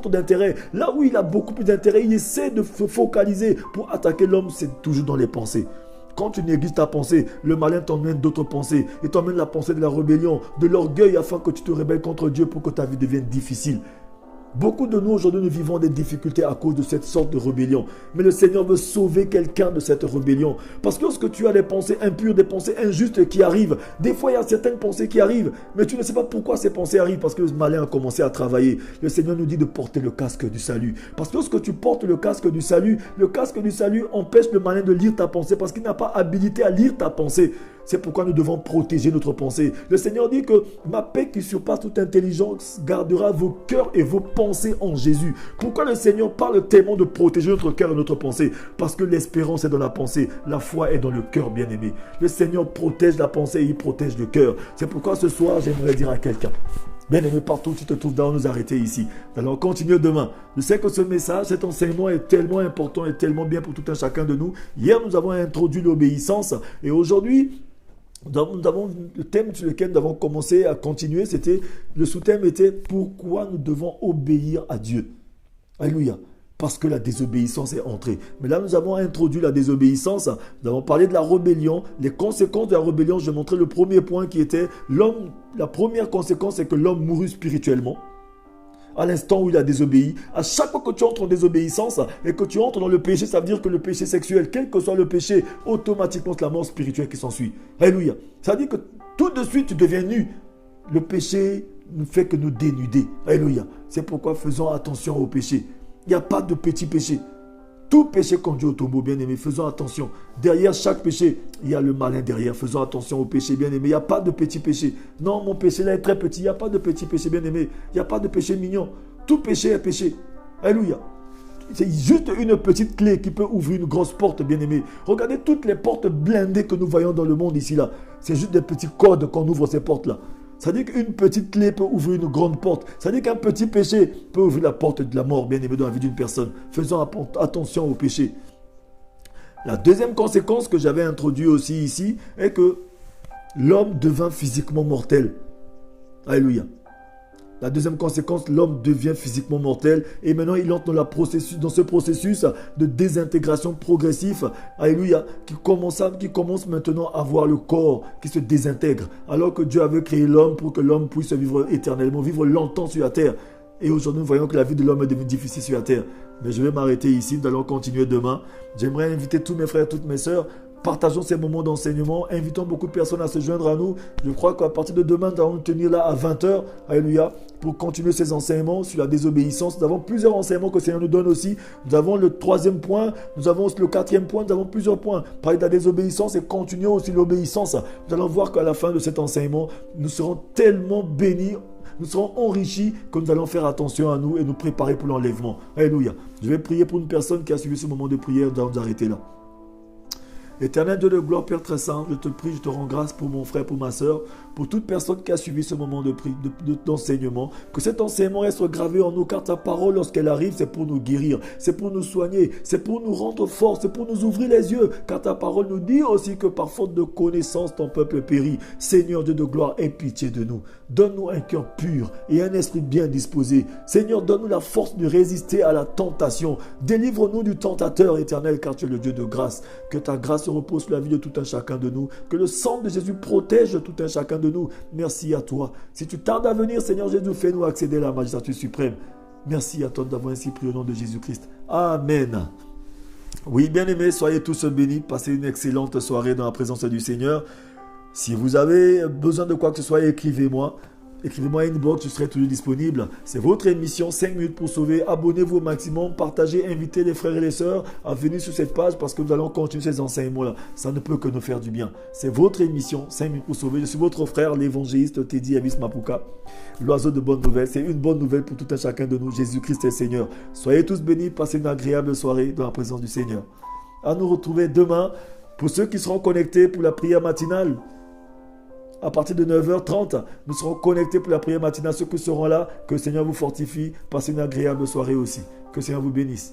d'intérêt, là où il a beaucoup plus d'intérêt, il essaie de se focaliser pour attaquer l'homme, c'est toujours dans les pensées. Quand tu négliges ta pensée, le malin t'emmène d'autres pensées. Il t'emmène la pensée de la rébellion, de l'orgueil, afin que tu te rebelles contre Dieu pour que ta vie devienne difficile. Beaucoup de nous aujourd'hui, nous vivons des difficultés à cause de cette sorte de rébellion. Mais le Seigneur veut sauver quelqu'un de cette rébellion. Parce que lorsque tu as des pensées impures, des pensées injustes qui arrivent, des fois il y a certaines pensées qui arrivent, mais tu ne sais pas pourquoi ces pensées arrivent, parce que le malin a commencé à travailler. Le Seigneur nous dit de porter le casque du salut. Parce que lorsque tu portes le casque du salut empêche le malin de lire ta pensée, parce qu'il n'a pas habilité à lire ta pensée. C'est pourquoi nous devons protéger notre pensée. Le Seigneur dit que ma paix qui surpasse toute intelligence gardera vos cœurs et vos pensées en Jésus. Pourquoi le Seigneur parle tellement de protéger notre cœur et notre pensée? Parce que l'espérance est dans la pensée, la foi est dans le cœur, bien-aimé. Le Seigneur protège la pensée et il protège le cœur. C'est pourquoi ce soir, j'aimerais dire à quelqu'un, bien-aimé, partout où tu te trouves, nous allons nous arrêter ici. Nous allons continuer demain. Je sais que ce message, cet enseignement est tellement important et tellement bien pour tout un chacun de nous. Hier, nous avons introduit l'obéissance et aujourd'hui, nous avons le thème sur lequel nous avons commencé à continuer, le sous-thème était pourquoi nous devons obéir à Dieu. Alléluia. Parce que la désobéissance est entrée. Mais là, nous avons introduit la désobéissance. Nous avons parlé de la rébellion, les conséquences de la rébellion. Je montrais le premier point qui était l'homme. La première conséquence, c'est que l'homme mourut spirituellement. À l'instant où il a désobéi, à chaque fois que tu entres en désobéissance et que tu entres dans le péché, ça veut dire que le péché sexuel, quel que soit le péché, automatiquement c'est la mort spirituelle qui s'ensuit. Alléluia. Ça veut dire que tout de suite tu deviens nu. Le péché ne fait que nous dénuder. Alléluia. C'est pourquoi faisons attention au péché. Il n'y a pas de petit péché. Tout péché conduit au tombeau, bien-aimé. Faisons attention. Derrière chaque péché, il y a le malin derrière. Faisons attention au péché, bien-aimé. Il n'y a pas de petit péché. Non, mon péché là est très petit. Il n'y a pas de petit péché, bien-aimé. Il n'y a pas de péché mignon. Tout péché est péché. Alléluia. C'est juste une petite clé qui peut ouvrir une grosse porte, bien-aimé. Regardez toutes les portes blindées que nous voyons dans le monde ici, là. C'est juste des petits codes qu'on ouvre ces portes-là. Ça dit qu'une petite clé peut ouvrir une grande porte. Ça dit qu'un petit péché peut ouvrir la porte de la mort, bien aimé, dans la vie d'une personne. Faisons attention au péché. La deuxième conséquence que j'avais introduite aussi ici est que l'homme devint physiquement mortel. Alléluia. La deuxième conséquence, l'homme devient physiquement mortel et maintenant il entre dans ce processus de désintégration progressive, alléluia, qui commence maintenant à voir le corps qui se désintègre. Alors que Dieu avait créé l'homme pour que l'homme puisse vivre éternellement, vivre longtemps sur la terre. Et aujourd'hui, nous voyons que la vie de l'homme est devenue difficile sur la terre. Mais je vais m'arrêter ici, nous allons continuer demain. J'aimerais inviter tous mes frères et toutes mes sœurs. Partageons ces moments d'enseignement. Invitons beaucoup de personnes à se joindre à nous. Je crois qu'à partir de demain, nous allons nous tenir là à 20h. Alléluia. Pour continuer ces enseignements sur la désobéissance. Nous avons plusieurs enseignements que le Seigneur nous donne aussi. Nous avons le 3e point. Nous avons le 4e point. Nous avons plusieurs points. Parler de la désobéissance et continuons aussi l'obéissance. Nous allons voir qu'à la fin de cet enseignement, nous serons tellement bénis. Nous serons enrichis que nous allons faire attention à nous et nous préparer pour l'enlèvement. Alléluia. Je vais prier pour une personne qui a suivi ce moment de prière. Nous allons nous arrêter là. Éternel Dieu de gloire, Père très saint, je te prie, je te rends grâce pour mon frère, pour ma soeur, pour toute personne qui a suivi ce moment d'enseignement. Que cet enseignement reste gravé en nous, car ta parole, lorsqu'elle arrive, c'est pour nous guérir, c'est pour nous soigner, c'est pour nous rendre forts, c'est pour nous ouvrir les yeux. Car ta parole nous dit aussi que par faute de connaissance, ton peuple périt. Seigneur Dieu de gloire, aie pitié de nous. Donne-nous un cœur pur et un esprit bien disposé. Seigneur, donne-nous la force de résister à la tentation. Délivre-nous du tentateur éternel, car tu es le Dieu de grâce. Que ta grâce repose sur la vie de tout un chacun de nous. Que le sang de Jésus protège tout un chacun de nous. Merci à toi. Si tu tardes à venir, Seigneur Jésus, fais-nous accéder à la magistrature suprême. Merci à toi d'avoir ainsi prié au nom de Jésus-Christ. Amen. Oui, bien-aimés, soyez tous bénis. Passez une excellente soirée dans la présence du Seigneur. Si vous avez besoin de quoi que ce soit, écrivez-moi. Écrivez-moi inbox, je serai toujours disponible. C'est votre émission 5 minutes pour sauver. Abonnez-vous au maximum, partagez, invitez les frères et les sœurs à venir sur cette page parce que nous allons continuer ces enseignements-là. Ça ne peut que nous faire du bien. C'est votre émission 5 minutes pour sauver. Je suis votre frère, l'évangéliste Teddy Avis Mapuka, l'oiseau de bonnes nouvelles. C'est une bonne nouvelle pour tout un chacun de nous. Jésus-Christ est le Seigneur. Soyez tous bénis, passez une agréable soirée dans la présence du Seigneur. À nous retrouver demain pour ceux qui seront connectés pour la prière matinale. À partir de 9h30, nous serons connectés pour la prière matinale. Ceux qui seront là, que le Seigneur vous fortifie. Passez une agréable soirée aussi. Que le Seigneur vous bénisse.